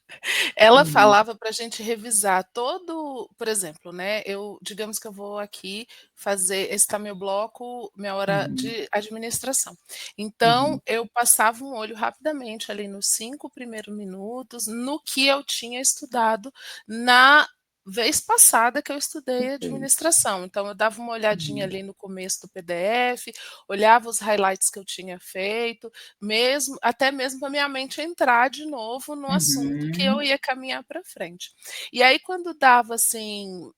Ela Uhum, falava para a gente revisar todo, por exemplo, né, digamos que eu vou aqui fazer esse está meu bloco, minha hora uhum, de administração. Então, uhum, eu passava um olho rapidamente ali nos 5 primeiros minutos, no que eu tinha estudado na vez passada que eu estudei perfeito. administração. Então eu dava uma olhadinha Uhum, ali no começo do PDF, olhava os highlights que eu tinha feito, até mesmo para minha mente entrar de novo no assunto que eu uhum, ia caminhar para frente. E aí quando dava, assim,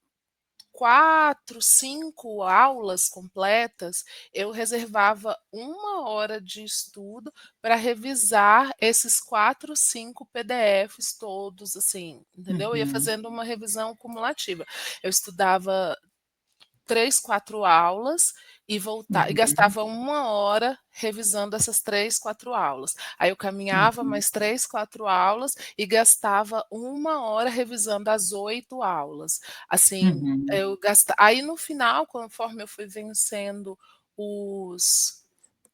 4, 5 aulas completas, eu reservava uma hora de estudo para revisar esses 4, 5 PDFs todos, assim, entendeu? Eu ia uhum, fazendo uma revisão cumulativa. Eu estudava 3, 4 aulas e uhum, gastava uma hora revisando essas 3, 4 aulas. Aí eu caminhava uhum, mais 3, 4 aulas e gastava uma hora revisando as 8 aulas. Assim, uhum, aí no final, conforme eu fui vencendo os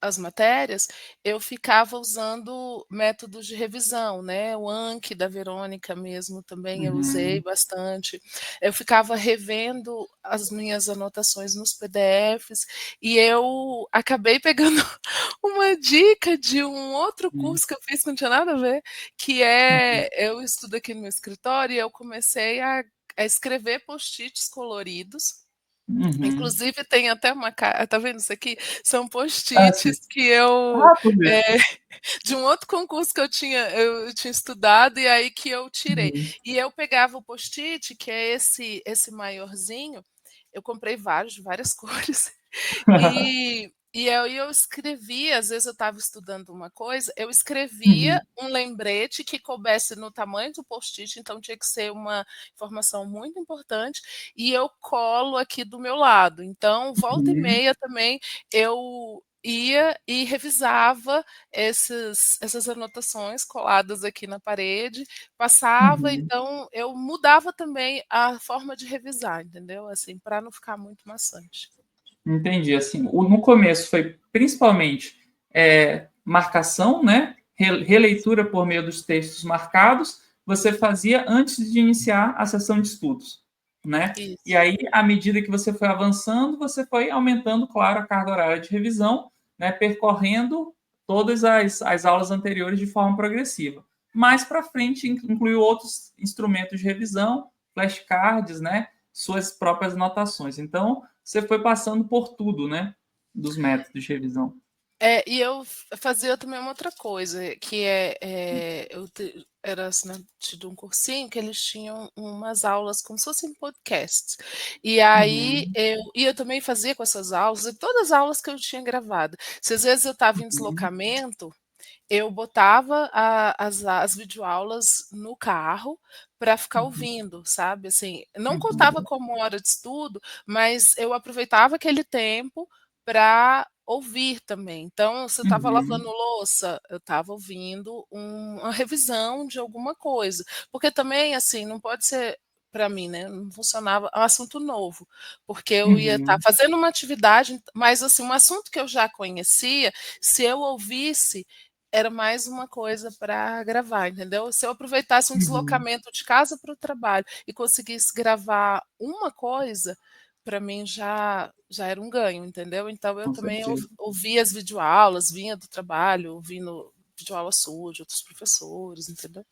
as matérias, eu ficava usando métodos de revisão, né, o Anki da Verônica mesmo também eu usei uhum. bastante. Eu ficava revendo as minhas anotações nos PDFs, e eu acabei pegando uma dica de um outro Uhum, curso que eu fiz que não tinha nada a ver, que eu estudo aqui no meu escritório e eu comecei a escrever post-its coloridos. uhum. Inclusive tem até uma tá vendo isso aqui? São Ah, sim. post-its que eu, Ah, tô eh, vendo. de um outro concurso que eu tinha estudado e aí que eu tirei. Uhum. E eu pegava o post-it, que é esse maiorzinho, eu comprei vários, de várias cores, e aí eu escrevia, às vezes eu estava estudando uma coisa, eu escrevia Uhum. um lembrete que coubesse no tamanho do post-it, então tinha que ser uma informação muito importante, e eu colo aqui do meu lado. Então, volta e Uhum. meia também eu ia e revisava essas anotações coladas aqui na parede, passava, Uhum. então eu mudava também a forma de revisar, entendeu? Assim, para não ficar muito maçante. Entendi. Assim, no começo foi principalmente marcação, né? Releitura por meio dos textos marcados. Você fazia antes de iniciar a sessão de estudos, né? E Isso. aí, à medida que você foi avançando, você foi aumentando, claro, a carga horária de revisão, né? Percorrendo todas as aulas anteriores de forma progressiva. Mais para frente, incluiu outros instrumentos de revisão, flashcards, né? Suas próprias anotações. Então, você foi passando por tudo, né? Dos métodos de revisão. E eu fazia também uma outra coisa, que era assinante de um cursinho que eles tinham umas aulas como se fossem podcasts. E aí Uhum, eu também fazia com essas aulas, e todas as aulas que eu tinha gravado. Se às vezes eu estava em uhum, deslocamento, eu botava as videoaulas no carro para ficar uhum, ouvindo, sabe, assim, não contava uhum, como hora de estudo, mas eu aproveitava aquele tempo para ouvir também. Então, se eu estava lavando uhum, louça, eu estava ouvindo uma revisão de alguma coisa, porque também, assim, não pode ser para mim, né, não funcionava, é um assunto novo, porque eu ia estar uhum, fazendo uma atividade, mas, assim, um assunto que eu já conhecia, se eu ouvisse, era mais uma coisa para gravar, entendeu? Se eu aproveitasse um uhum. deslocamento de casa para o trabalho e conseguisse gravar uma coisa, para mim já era um ganho, entendeu? Então eu Com também certeza. ouvia as videoaulas, vinha do trabalho ouvindo videoaula sua, de outros professores, entendeu?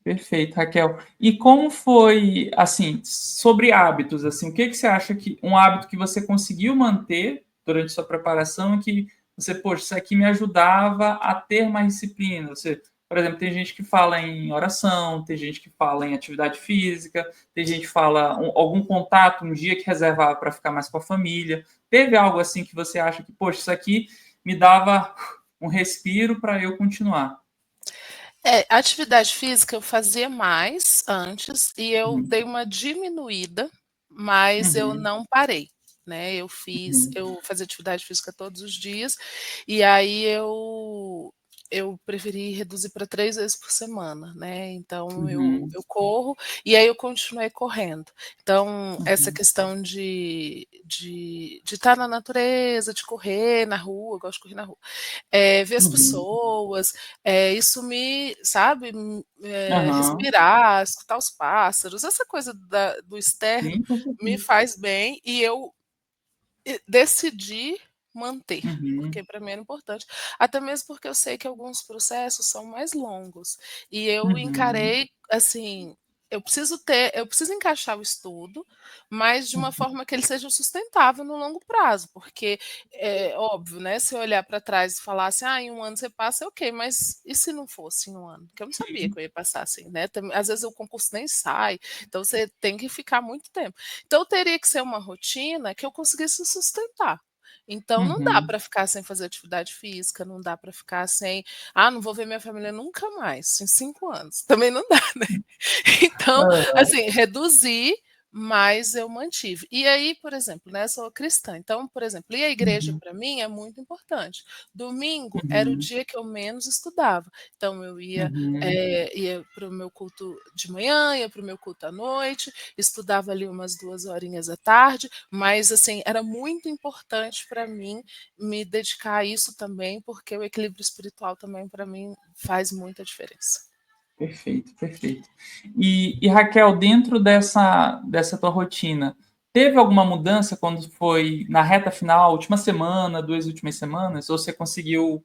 Perfeito, Raquel. E como foi, assim, sobre hábitos, assim, o que que você acha que um hábito que você conseguiu manter durante sua preparação e que você, poxa, isso aqui me ajudava a ter mais disciplina? Você, por exemplo, tem gente que fala em oração, tem gente que fala em atividade física, tem gente que fala algum contato, um dia que reservava para ficar mais com a família. Teve algo assim que você acha que, poxa, isso aqui me dava um respiro para eu continuar? Atividade física eu fazia mais antes e eu Uhum, dei uma diminuída, mas eu uhum, não parei, né, uhum. eu fazia atividade física todos os dias, e aí eu preferi reduzir para 3 vezes por semana, né, então Uhum, eu corro, e aí eu continuei correndo. Então, essa uhum, questão de estar na natureza, de correr na rua, eu gosto de correr na rua, ver as uhum. pessoas, isso me sabe, Aham, respirar, escutar os pássaros, essa coisa do externo sim, com me certeza. faz bem e eu decidi manter, Uhum, porque para mim era importante, até mesmo porque eu sei que alguns processos são mais longos, e eu uhum, encarei, assim, eu preciso encaixar o estudo, mas de uma uhum, forma que ele seja sustentável no longo prazo, porque é óbvio, né, se eu olhar para trás e falar assim: "Ah, em um ano você passa", ok, mas e se não fosse em um ano? Porque eu não sabia sim. que eu ia passar assim, né, às vezes o concurso nem sai, então você tem que ficar muito tempo. Então teria que ser uma rotina que eu conseguisse sustentar. Então não dá Uhum, para ficar sem fazer atividade física, não dá para ficar sem: "Ah, não vou ver minha família nunca mais, em 5 anos", também não dá, né. Então, hã, assim, reduzir, mas eu mantive. E aí, por exemplo, né, sou cristã, então, por exemplo, ir à igreja uhum, para mim é muito importante. Domingo era o uhum, dia que eu menos estudava, então eu uhum, ia para o meu culto de manhã, ia para o meu culto à noite, estudava ali umas 2 horinhas à tarde, mas, assim, era muito importante para mim me dedicar a isso também, porque o equilíbrio espiritual também para mim faz muita diferença. perfeito, perfeito. E Raquel, dentro dessa tua rotina, teve alguma mudança quando foi na reta final, última semana, 2 últimas semanas, ou você conseguiu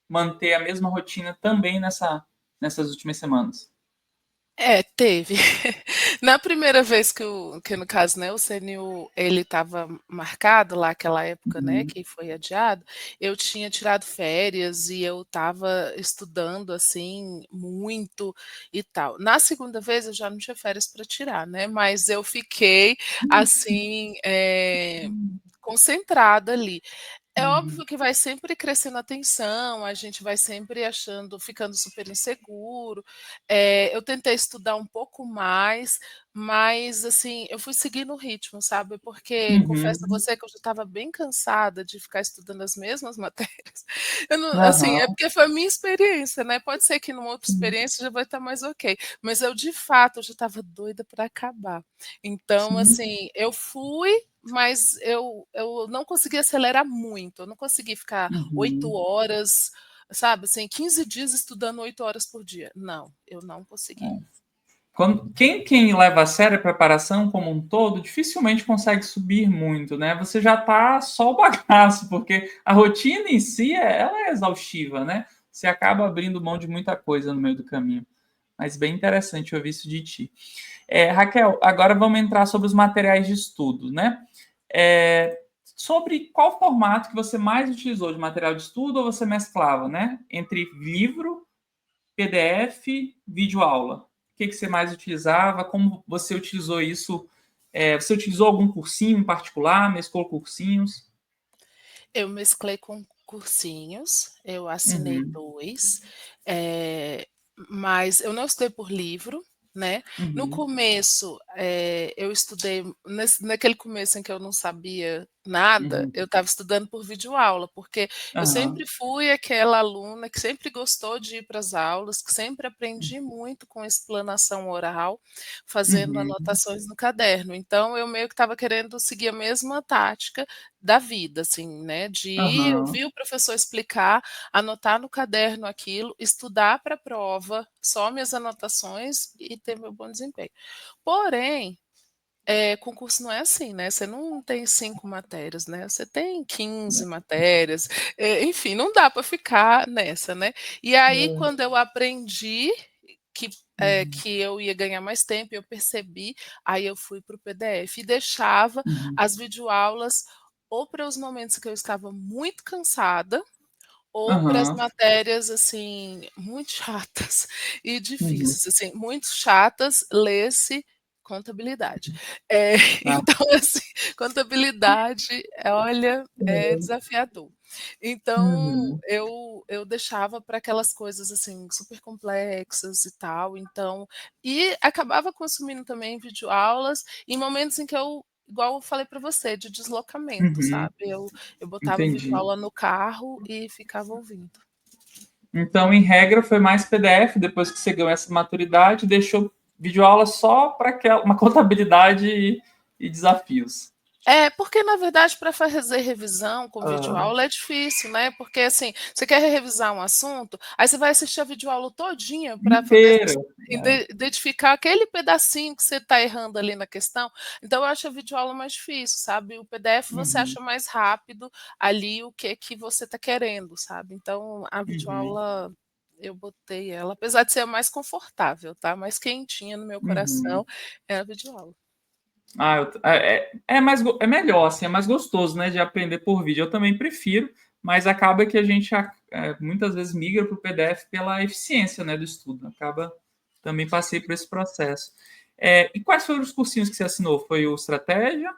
manter a mesma rotina também nessas últimas semanas? Teve. Na primeira vez que no caso, né, o CNU ele estava marcado lá, aquela época, né, Uhum. que foi adiado, eu tinha tirado férias e eu estava estudando, assim, muito e tal. Na segunda vez eu já não tinha férias para tirar, né, mas eu fiquei, assim, concentrada ali. É Uhum. óbvio que vai sempre crescendo a tensão, a gente vai sempre achando ficando super inseguro. Eu tentei estudar um pouco mais, mas, assim, eu fui seguindo o ritmo, sabe, porque confesso a Uhum. você que eu já estava bem cansada de ficar estudando as mesmas matérias. Eu não assim, é Aham. porque foi a minha experiência, né, pode ser que numa outra Sim. experiência já vai estar mais ok, mas eu de fato, eu já estava doida para acabar. Então, Sim. assim, eu fui, mas eu não consegui acelerar muito, eu não consegui ficar 8 Uhum. horas, sabe, assim, 15 dias estudando 8 horas por dia. Não, eu não consegui. Quem leva a sério a preparação como um todo, dificilmente consegue subir muito, né? Você já tá só o bagaço, porque a rotina em si, ela é exaustiva, né? Você acaba abrindo mão de muita coisa no meio do caminho. Mas bem interessante ouvir isso de ti. Raquel, agora vamos entrar sobre os materiais de estudo, né? Sobre qual formato que você mais utilizou de material de estudo ou você mesclava, né? Entre livro, PDF, videoaula. O que você mais utilizava? Como você utilizou isso? Você utilizou algum cursinho em particular? Mesclou cursinhos? Eu mesclei com cursinhos, eu assinei Uhum, 2, eh, mas eu não estudei por livro, né. No uhum, começo, eu estudei naquele começo em que eu não sabia nada, uhum, eu estava estudando por videoaula, porque eu aham, sempre fui aquela aluna que sempre gostou de ir para as aulas, que sempre aprendi muito com explanação oral, fazendo uhum, anotações no caderno. Então eu meio que estava querendo seguir a mesma tática da vida, assim, né, de ir aham, ouvir o professor explicar, anotar no caderno aquilo, estudar para a prova, só minhas anotações e ter meu bom desempenho. Porém, concurso não é assim, né, você não tem 5 matérias, né, você tem 15 matérias, enfim, não dá para ficar nessa, né. E aí quando eu aprendi que, uhum, que eu ia ganhar mais tempo, eu percebi, aí eu fui para o PDF e deixava uhum, as videoaulas ou para os momentos que eu estava muito cansada, ou para as aham, matérias, assim, muito chatas e uhum. difíceis, assim, muito chatas, lê-se contabilidade. Eh, Ah, então, assim, contabilidade, olha, é desafiador. Então, uhum, eu deixava para aquelas coisas, assim, super complexas e tal, então e acabava consumindo também videoaulas em momentos em que eu igual eu falei para você, de deslocamento, uhum, sabe, eu botava entendi. videoaula no carro e ficava ouvindo. Então, em regra, foi mais PDF, depois que você ganhou essa maturidade, deixou videoaula só para uma contabilidade e desafios. É, porque na verdade para fazer revisão com Ah, videoaula é difícil, né, porque, assim, você quer revisar um assunto, aí você vai assistir a videoaula todinha para poder inteira. identificar aquele pedacinho que você está errando ali na questão, então eu acho a videoaula mais difícil, sabe, o PDF você Uhum, acha mais rápido ali o que você está querendo, sabe, então a uhum, videoaula eu botei ela apesar de ser a mais confortável, tá, mais quentinha no meu uhum. coração é a videoaula. É melhor, assim, é mais gostoso, né, de aprender por vídeo. Eu também prefiro, mas acaba que a gente muitas vezes migra para o PDF pela eficiência, né, do estudo. Também passei por esse processo. E quais foram os cursinhos que você assinou? Foi o Estratégia?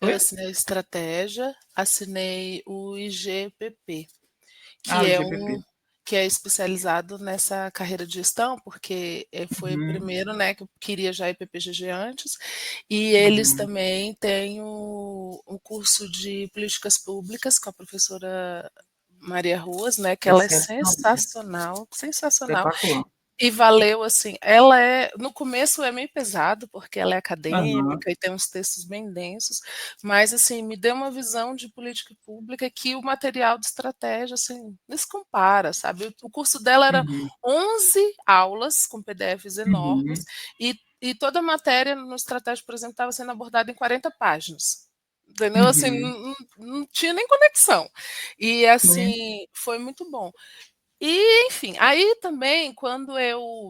Eu Foi? assinei Estratégia, assinei o IGPP, Ah, que o é IGPP. um que é especializado nessa carreira de gestão, porque, foi o Uhum, primeiro, né, que eu queria já IPPGG antes, e eles uhum. também têm o curso de políticas públicas com a professora Maria Ruas, né, que ela é Excepcional. sensacional, sensacional. Espetacular. E valeu, assim, ela é no começo é meio pesado, porque ela é Aham, acadêmica e tem uns textos bem densos, mas, assim, me deu uma visão de política pública que o material de estratégia, assim, nem se compara, sabe. O curso dela era uhum, 11 aulas com PDFs enormes uhum, e toda a matéria no estratégia, por exemplo, estava sendo abordada em 40 páginas, entendeu. Assim, uhum. não tinha nem conexão. E, Sim. assim, foi muito bom. E, enfim, aí também quando eu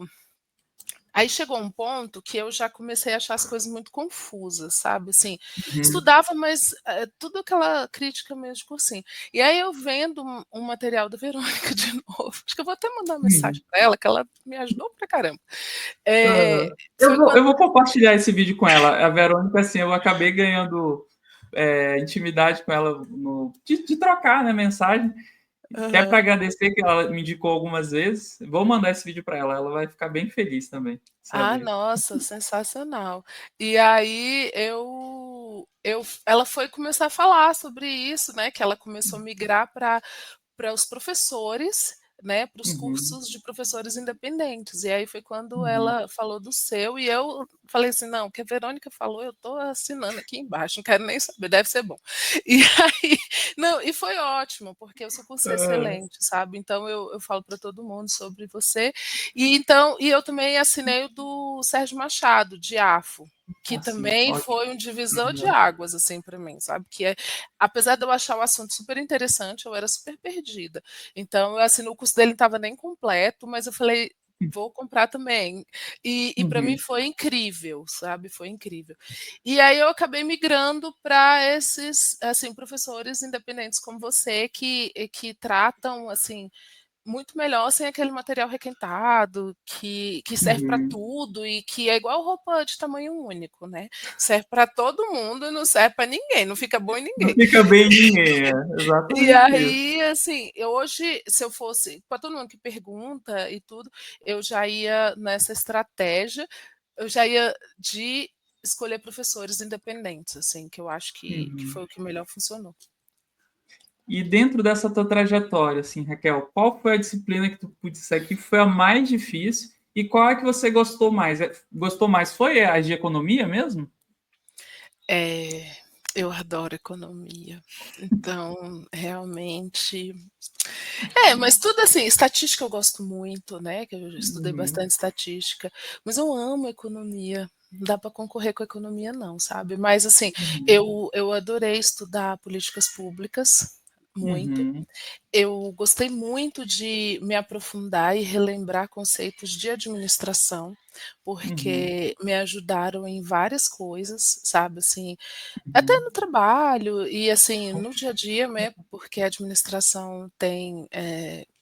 Aí chegou um ponto que eu já comecei a achar as coisas muito confusas, sabe, assim, Uhum. estudava, mas, tudo aquela crítica meio de cursinho. E aí eu vendo um material da Verônica de novo, acho que eu vou até mandar uma mensagem Uhum. para ela, que ela me ajudou pra caramba. Aham. Eu Foi vou, quando eu vou compartilhar esse vídeo com ela. A Verônica, assim, eu acabei ganhando intimidade com ela de trocar, né, mensagem. Até para aham. agradecer que ela me indicou algumas vezes. Vou mandar esse vídeo para ela. Ela vai ficar bem feliz também, se ela Ah, ver. nossa, sensacional. E aí ela foi começar a falar sobre isso, né, que ela começou a migrar para os professores, né, para os Uhum, cursos de professores independentes. E aí foi quando uhum. ela falou do seu, e eu falei assim: "Não, o que a Verônica falou, eu estou assinando aqui embaixo, não quero nem saber, deve ser bom". E aí não, e foi ótimo, porque o seu curso é Ah, excelente, sabe. Então eu falo para todo mundo sobre você. E eu também assinei o do Sérgio Machado, de Afo, que assim, também ótimo. foi um divisor de Uhum, águas, assim, para mim, sabe, apesar de eu achar o assunto super interessante, eu era super perdida. Então eu assinei o curso dele, não estava nem completo, mas eu falei: "Vou comprar também". E para mim uhum, foi incrível, sabe, foi incrível. E aí eu acabei migrando para esses, assim, professores independentes como você que tratam, assim, muito melhor sem aquele material requentado, que serve para uhum. tudo e que é igual roupa de tamanho único, né, serve para todo mundo e não serve para ninguém, não fica bom em Não ninguém. fica bem em ninguém, é E exatamente isso. aí, assim, eu hoje, se eu fosse para todo mundo que pergunta e tudo, eu já ia nessa estratégia, eu já ia de escolher professores independentes, assim, que eu acho que Uhum. foi o que melhor funcionou. E dentro dessa tua trajetória, assim, Raquel, qual foi a disciplina que tu putz, isso aqui foi a mais difícil e qual é que você gostou mais? Gostou mais? Foi a de economia mesmo? É, eu adoro economia, então realmente mas tudo assim, estatística eu gosto muito, né, que eu já estudei Uhum, bastante estatística, mas eu amo economia, não dá para concorrer com a economia não, sabe. Mas assim, uhum, eu adorei estudar políticas públicas, muito. uhum, Eu gostei muito de me aprofundar e relembrar conceitos de administração, uhum, porque me ajudaram em várias coisas, sabe, assim, até uhum, no trabalho e, assim, no dia a dia, né, porque a administração tem,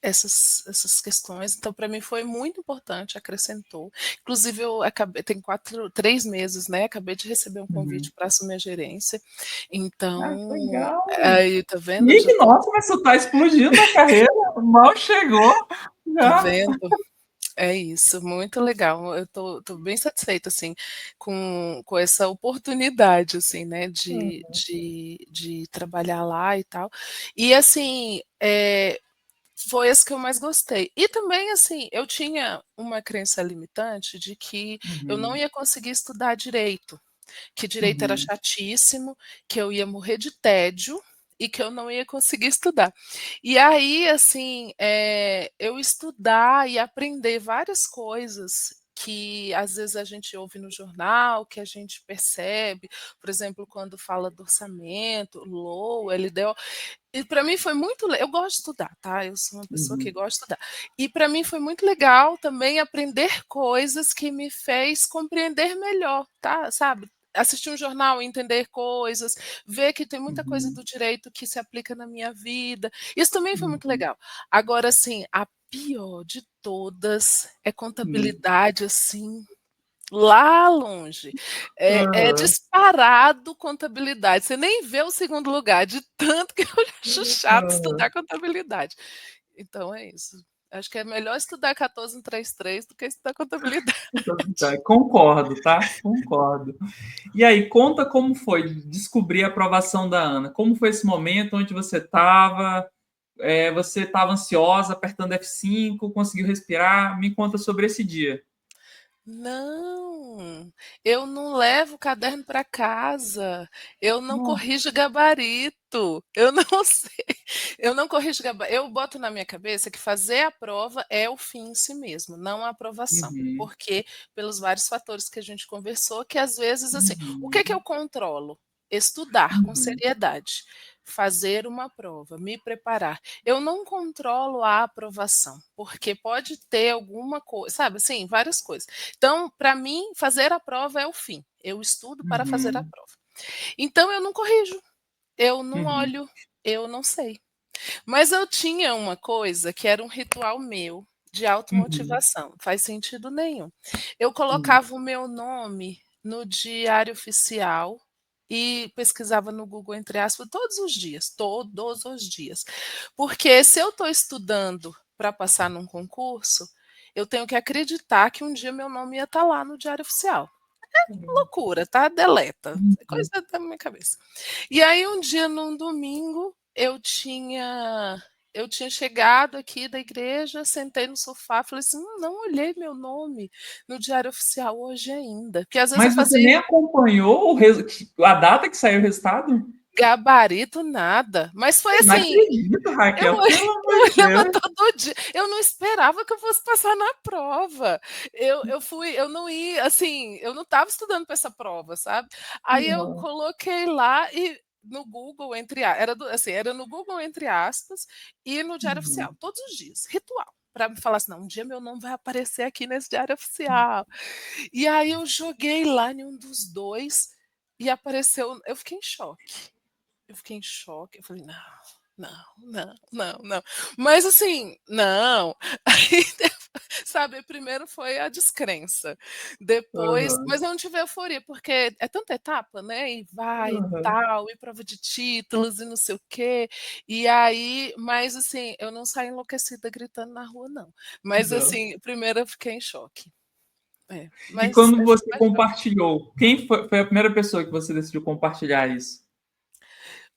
essas questões, então para mim foi muito importante, acrescentou. Inclusive eu acabei tem 3 meses, né, acabei de receber um uhum. convite para assumir a gerência, Ah, que então legal! aí tá vendo, eu já Nick, tô nossa, mas tu tá explodindo a carreira, mal chegou, tá já. vendo? É isso, muito legal. Eu tô bem satisfeita, assim, com essa oportunidade, assim, né, de trabalhar lá e tal. E, assim, foi esse que eu mais gostei. E também, assim, eu tinha uma crença limitante de que eu não Uhum, ia conseguir estudar direito, que direito era uhum, chatíssimo, que eu ia morrer de tédio e que eu não ia conseguir estudar. E aí, assim, eu estudar e aprender várias coisas que às vezes a gente ouve no jornal, que a gente percebe, por exemplo, quando fala do orçamento, LOA, LDO, e para mim foi muito le eu gosto de estudar, tá, eu sou uma pessoa que uhum, gosta de estudar. E para mim foi muito legal também aprender coisas que me fez compreender melhor, tá, sabe. Assistir um jornal e entender coisas, ver que tem muita coisa uhum, do direito que se aplica na minha vida, isso também foi muito uhum, legal. Agora, assim, a pior de todas é uhum. contabilidade, assim, lá longe. É Aham, disparado contabilidade, você nem vê o segundo lugar, de tanto que eu acho chato aham. estudar contabilidade. Então é isso. Acho que é melhor estudar 1433 do que estudar contabilidade. Tá, concordo, tá? Concordo. E aí, conta como foi descobrir a aprovação da Ana. Como foi esse momento onde você estava? Você estava ansiosa, apertando F5, conseguiu respirar? Me conta sobre esse dia. Não, eu não levo o caderno para casa, eu não Nossa. corrijo gabarito, eu não sei, eu não corrijo gabarito. Eu boto na minha cabeça que fazer a prova é o fim em si mesmo, não a aprovação, Uhum, porque pelos vários fatores que a gente conversou, que às vezes, assim, o que uhum, eu controlo? Estudar com uhum, seriedade, fazer uma prova, me preparar. Eu não controlo a aprovação, porque pode ter alguma coisa, sabe, assim, várias coisas. Então, para mim, fazer a prova é o fim. Eu estudo para fazer a Uhum. prova. Então, eu não corrijo, eu não Uhum. olho, eu não sei. Mas eu tinha uma coisa que era um ritual meu de Uhum. automotivação, não faz sentido nenhum. Eu Sim. colocava o meu nome no diário oficial e pesquisava no Google, entre aspas, todos os dias. Porque se eu estou estudando para passar num concurso, eu tenho que acreditar que um dia meu nome ia estar lá no diário oficial. Loucura, tá? Deleta. É Uhum. coisa da minha cabeça. E aí um dia, num domingo, eu tinha chegado aqui da igreja, sentei no sofá, falei assim: não olhei meu nome no diário oficial hoje ainda", porque às vezes eu Mas você fazia nem acompanhou a data que saiu o resultado? gabarito, nada, mas foi Eu não assim, acredito, eu Raquel, olhei pelo eu amor de olhava Deus. todo dia, eu não esperava que eu fosse passar na prova. Eu não ia, assim, eu não estava estudando para essa prova, sabe. Aí eu Uhum. coloquei lá e no Google entre a era do assim, era no Google entre aspas e no diário oficial, Uhum. todos os dias, ritual, para me falar assim: "Não, um dia meu nome vai aparecer aqui nesse diário oficial". E aí eu joguei lá em um dos 2 e apareceu, eu fiquei em choque. Eu fiquei em choque, eu falei: "Não, não, não, não, não". Mas assim, não. Aí sabe, primeiro foi a descrença, depois Aham. mas eu não tive euforia, porque é tanta etapa, né, e vai e Aham. tal, e prova de títulos e não sei o quê, e aí mas assim, eu não saí enlouquecida gritando na rua não, mas Não. assim, primeiro eu fiquei em choque. É, E mas quando essa você paixão. compartilhou, quem foi a primeira pessoa que você decidiu compartilhar isso?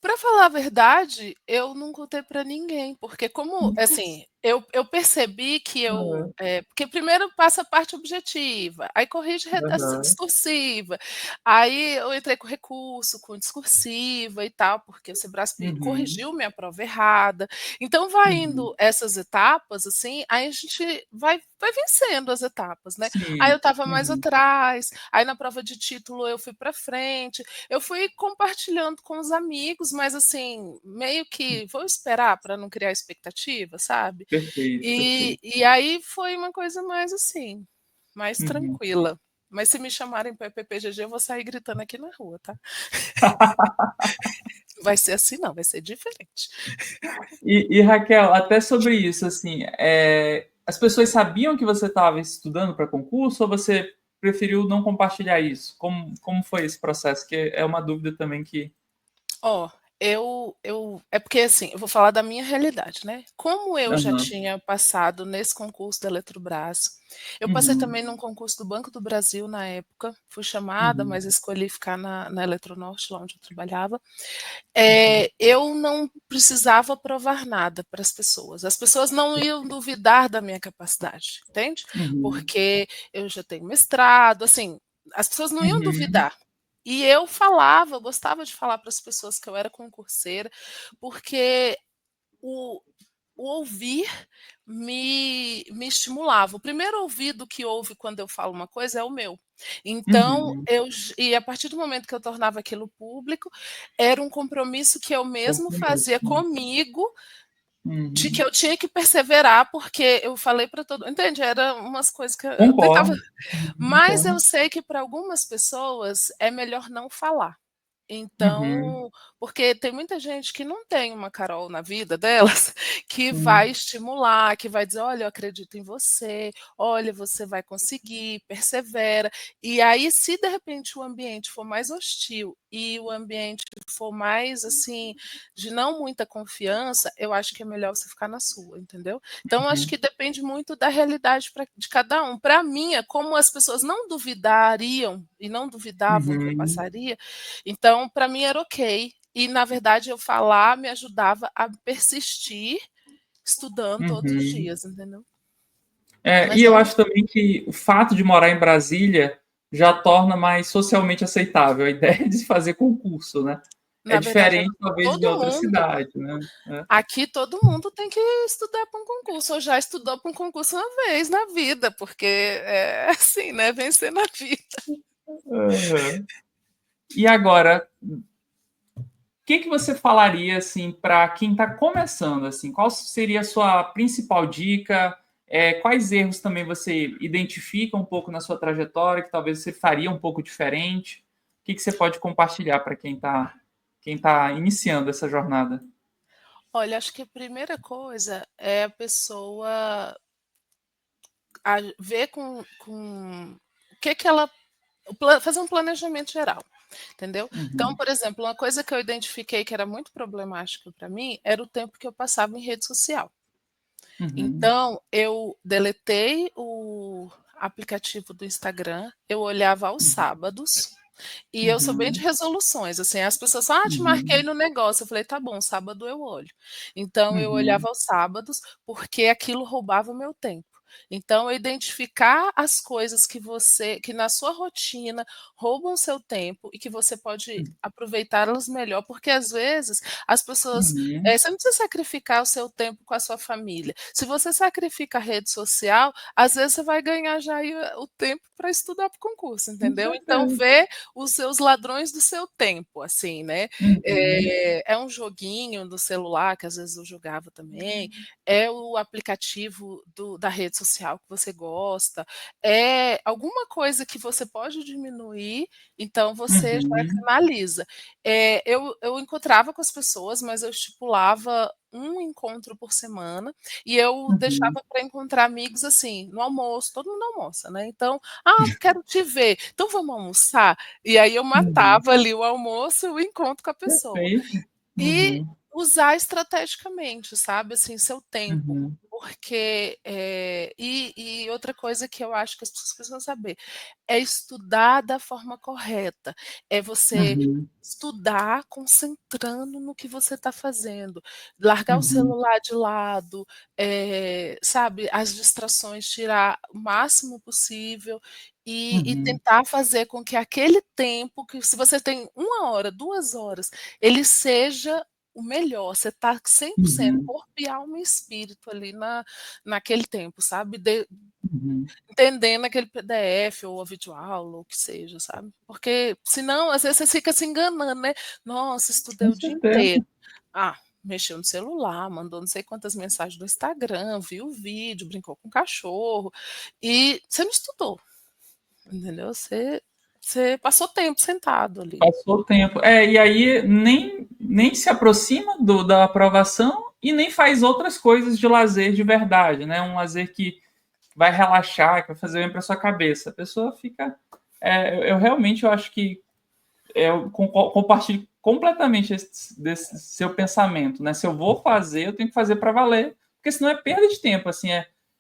Pra falar a verdade, eu não contei pra ninguém, porque como assim, eu percebi que Aham. porque primeiro passa a parte objetiva, aí corrige redação Aham. discursiva, aí eu entrei com recurso, com discursiva e tal, porque o Sebrasp Uhum. corrigiu minha prova errada. Então vai Uhum. indo essas etapas, assim, aí a gente vai vencendo as etapas, né. Aí eu Sim. estava mais Uhum. atrás, aí na prova de título eu fui pra frente, eu fui compartilhando com os amigos, mas assim, meio que vou esperar para não criar expectativa, sabe. Perfeito, E perfeito. e aí foi uma coisa mais assim, mais Uhum. tranquila. Mas se me chamarem para PPGG, eu vou sair gritando aqui na rua, tá. Vai ser assim não, vai ser diferente. E Raquel, até sobre isso, assim, as pessoas sabiam que você estava estudando para concurso ou você preferiu não compartilhar isso? Como foi esse processo? Que é uma dúvida também que. Ó, eu é porque, assim, eu vou falar da minha realidade, né. Como eu já Aham. tinha passado nesse concurso da Eletrobras, eu passei Uhum. também num concurso do Banco do Brasil na época, fui chamada, Uhum. mas escolhi ficar na Eletronorte, lá onde eu trabalhava. Uhum. Eu não precisava provar nada para as pessoas não iam duvidar da minha capacidade, entende. Uhum. Porque eu já tenho mestrado, assim, as pessoas não iam Uhum. duvidar. E eu falava, eu gostava de falar para as pessoas que eu era concurseira, porque o o ouvir me estimulava. O primeiro ouvido que ouve quando eu falo uma coisa é o meu. Então Uhum. e a partir do momento que eu tornava aquilo público, era um compromisso que eu mesmo Compromisso, fazia né? comigo, de que Uhum. eu tinha que perseverar, porque eu falei para todo entende? Era umas coisas que eu tentava, Concordo. mas eu Concordo. sei que para algumas pessoas é melhor não falar. Uhum. Então, porque tem muita gente que não tem uma Carol na vida delas, que vai Sim. estimular, que vai dizer: "Olha, eu acredito em você, olha, você vai conseguir, persevera". E aí, se de repente o ambiente for mais hostil e o ambiente for mais, assim, de não muita confiança, eu acho que é melhor você ficar na sua, entendeu. Então acho Uhum. que depende muito da realidade de cada um. Para mim, é como as pessoas não duvidariam e não duvidavam que eu Uhum. passaria, então para mim era ok. E na verdade eu falar me ajudava a persistir estudando todos os Uhum. dias, entendeu. E Mas eu não acho também que o fato de morar em Brasília já torna mais socialmente aceitável a ideia de fazer concurso, né. É na verdade diferente, talvez, de todo outra mundo cidade, né. É. aqui todo mundo tem que estudar para um concurso, ou já estudou para um concurso uma vez na vida, porque é assim, né, vencer na vida. Aham. E agora, que você falaria assim para quem está começando? Assim, qual seria a sua principal dica? Quais erros também você identifica um pouco na sua trajetória que talvez você faria um pouco diferente? O que você pode compartilhar para quem tá iniciando essa jornada? Olha, acho que a primeira coisa é a pessoa ver com o que ela fazer um planejamento geral, entendeu? Então, Uhum, por exemplo, uma coisa que eu identifiquei que era muito problemática para mim era o tempo que eu passava em rede social. uhum, Então, eu deletei o aplicativo do Instagram, eu olhava aos sábados, e eu sou bem de uhum, resoluções, assim, as pessoas falam: "Ah, te marquei uhum, no negócio", eu falei: "Tá bom, sábado eu olho". Então eu olhava uhum, aos sábados, porque aquilo roubava o meu tempo. Então identificar as coisas que na sua rotina roubam seu tempo e que você pode aproveitá-las melhor, porque às vezes as pessoas uhum. você não precisa sacrificar o seu tempo com a sua família. Se você sacrifica a rede social, às vezes você vai ganhar já aí o tempo para estudar para o concurso, Com entendeu? Então certeza. vê os seus ladrões do seu tempo, assim, né. Uhum, É um joguinho do celular, que às vezes eu jogava também, é o aplicativo da rede social que você gosta, é alguma coisa que você pode diminuir, então você já uhum, canaliza. Eu encontrava com as pessoas, mas eu estipulava um encontro por semana, e eu uhum, deixava para encontrar amigos, assim, no almoço, todo mundo almoça, né, então: "Ah, quero te ver, então vamos almoçar?". E aí eu uhum. matava ali o almoço e o encontro com a pessoa. Perfeito. E Uhum, usar estrategicamente, sabe, assim, seu tempo, uhum, porque, e outra coisa que eu acho que as pessoas precisam saber, é estudar da forma correta, é você uhum, estudar concentrando no que você está fazendo, largar o uhum, celular de lado, sabe, as distrações, tirar o máximo possível e uhum, tentar fazer com que aquele tempo que se você tem 1 hora, 2 horas, ele seja o melhor, você está 100% uhum, corpo e alma e espírito ali naquele tempo, sabe, uhum. entendendo aquele PDF ou a videoaula ou o que seja, sabe. Porque senão, às vezes, você fica se enganando, né. "Nossa, estudei Com o dia certeza. inteiro". Ah, mexeu no celular, mandou não sei quantas mensagens no Instagram, viu vídeo, brincou com o cachorro, e você não estudou, entendeu. Você passou tempo sentado ali. Passou o tempo. E aí nem se aproxima da aprovação e nem faz outras coisas de lazer de verdade, né? Um lazer que vai relaxar, que vai fazer bem para sua cabeça. A pessoa fica. Eu realmente eu acho que eu compartilho completamente desse seu pensamento, né? Se eu vou fazer, eu tenho que fazer para valer, porque senão é perda de tempo, assim,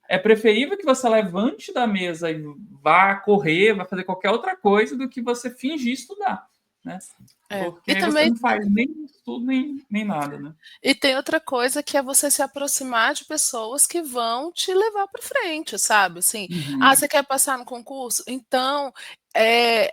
é preferível que você levante da mesa e vá correr, vá fazer qualquer outra coisa do que você fingir estudar, né? É. Porque E aí você também não faz nem estudo, nem nada, né? E tem outra coisa que é você se aproximar de pessoas que vão te levar para frente, sabe, assim, "Ah, Uhum, você quer passar no concurso? Então,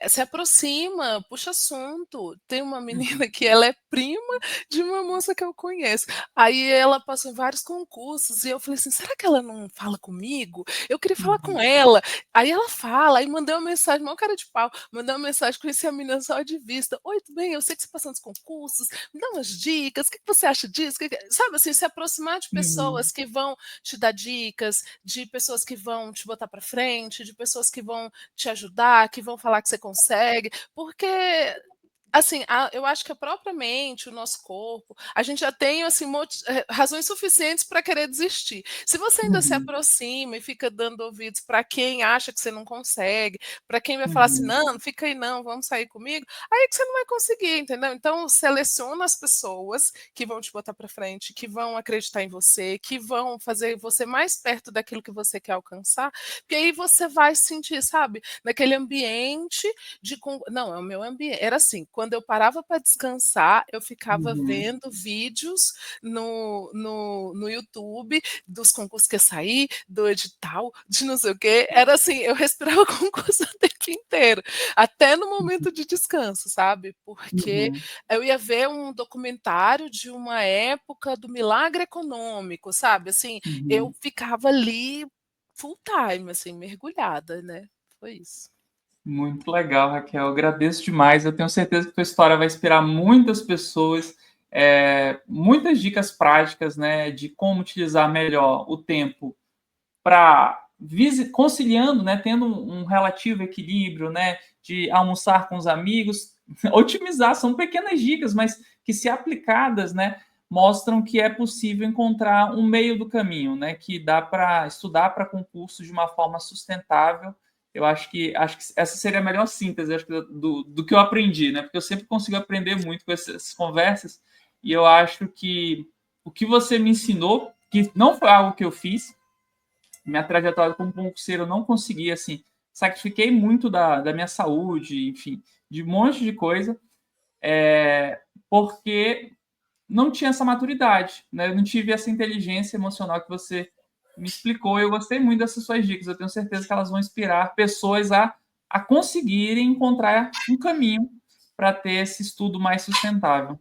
se aproxima, puxa assunto". Tem uma uhum, menina que ela é prima de uma moça que eu conheço, aí ela passou em vários concursos e eu falei assim: "Será que ela não fala comigo? Eu queria falar com uhum, ela". Aí ela fala, aí mandei uma mensagem, maior cara de pau, mandei uma mensagem, conheci a menina só de vista: "Oi, tudo bem? Eu sei que você passou nos concursos, me dá umas dicas, o que que você acha disso? Sabe, assim, se aproximar de uhum, pessoas que vão te dar dicas, de pessoas que vão te botar para frente, de pessoas que vão te ajudar, que vão falar que você consegue, porque assim, eu acho que a própria mente, o nosso corpo, a gente já tem, assim, razões suficientes para querer desistir. Se você ainda se uhum, aproxima e fica dando ouvidos para quem acha que você não consegue, para quem vai falar assim: uhum, "Não, não fica aí não, vamos sair comigo", aí que você não vai conseguir, entendeu. Então seleciona as pessoas que vão te botar para frente, que vão acreditar em você, que vão fazer você mais perto daquilo que você quer alcançar, porque aí você vai se sentir, sabe, naquele ambiente não, é o meu ambiente. Era assim, quando eu parava para descansar, eu ficava uhum, vendo vídeos no YouTube dos concursos que ia sair, do edital, de não sei o quê. Era assim, eu respirava concurso o tempo inteiro, até no momento de descanso, sabe, porque uhum, eu ia ver um documentário de uma época do milagre econômico, sabe, assim, eu uhum. ficava ali full time, assim, mergulhada, né. Foi isso. Muito legal, Raquel. Eu agradeço demais. Eu tenho certeza que a tua história vai inspirar muitas pessoas muitas dicas práticas, né, de como utilizar melhor o tempo para conciliando, né, tendo um relativo equilíbrio, né, de almoçar com os amigos, otimizar, são pequenas dicas, mas que se aplicadas, né, mostram que é possível encontrar um meio do caminho, né, que dá para estudar para concursos de uma forma sustentável. Eu acho que essa seria a melhor síntese, acho que do que eu aprendi, né, porque eu sempre consigo aprender muito com essas conversas, e eu acho que o que você me ensinou, que não foi algo que eu fiz, minha trajetória como concurseiro, eu não consegui, assim, sacrifiquei muito da minha saúde, enfim, de um monte de coisa, porque não tinha essa maturidade, né? Eu não tive essa inteligência emocional que você me explicou. Eu gostei muito dessas suas dicas. Eu tenho certeza que elas vão inspirar pessoas a conseguirem encontrar um caminho para ter esse estudo mais sustentável.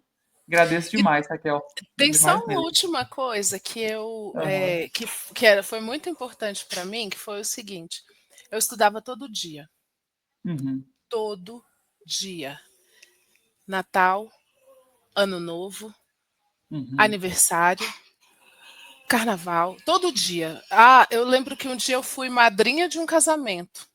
Agradeço E demais, Raquel. tem só Demais uma mesmo. última coisa que eu, Uhum. foi muito importante para mim, que foi o seguinte: eu estudava Uhum. todo dia, Natal, Ano Novo, Uhum. aniversário, Carnaval, todo dia. Ah, eu lembro que um dia eu fui madrinha de um casamento.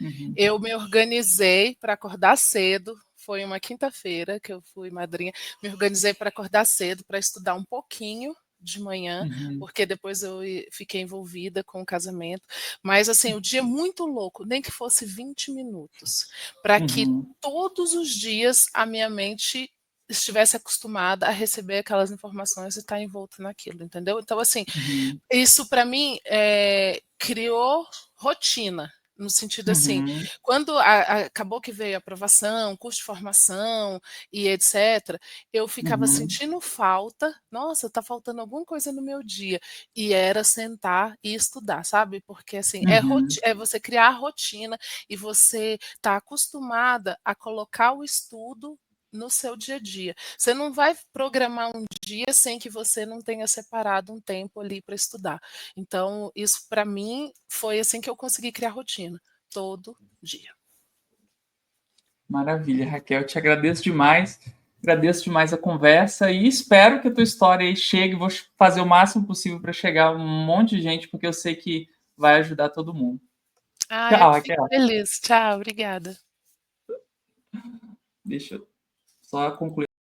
Uhum. Eu me organizei para acordar cedo. Foi uma quinta-feira que eu fui madrinha. Me organizei para acordar cedo, para estudar um pouquinho de manhã, Uhum. porque depois eu fiquei envolvida com o casamento. Mas assim, o dia muito louco, nem que fosse 20 minutos, para que Uhum. todos os dias a minha mente estivesse acostumada a receber aquelas informações e estar envolta naquilo, entendeu? Então, assim, Uhum. isso para mim criou rotina. No sentido assim, Uhum. quando acabou que veio a aprovação, curso de formação e etc., eu ficava Uhum. sentindo falta, nossa, está faltando alguma coisa no meu dia. E era sentar e estudar, sabe? Porque assim, Uhum. é você criar a rotina e você tá acostumada a colocar o estudo no seu dia a dia. Você não vai programar um dia sem que você não tenha separado um tempo ali para estudar. Então, isso para mim foi assim que eu consegui criar rotina, todo dia. Maravilha, Raquel. Te agradeço demais. Agradeço demais a conversa e espero que a tua história aí chegue. Vou fazer o máximo possível para chegar a um monte de gente, porque eu sei que vai ajudar todo mundo. Ah, eu Tchau, que fico Raquel. feliz. Tchau, obrigada. Deixa eu só concluir.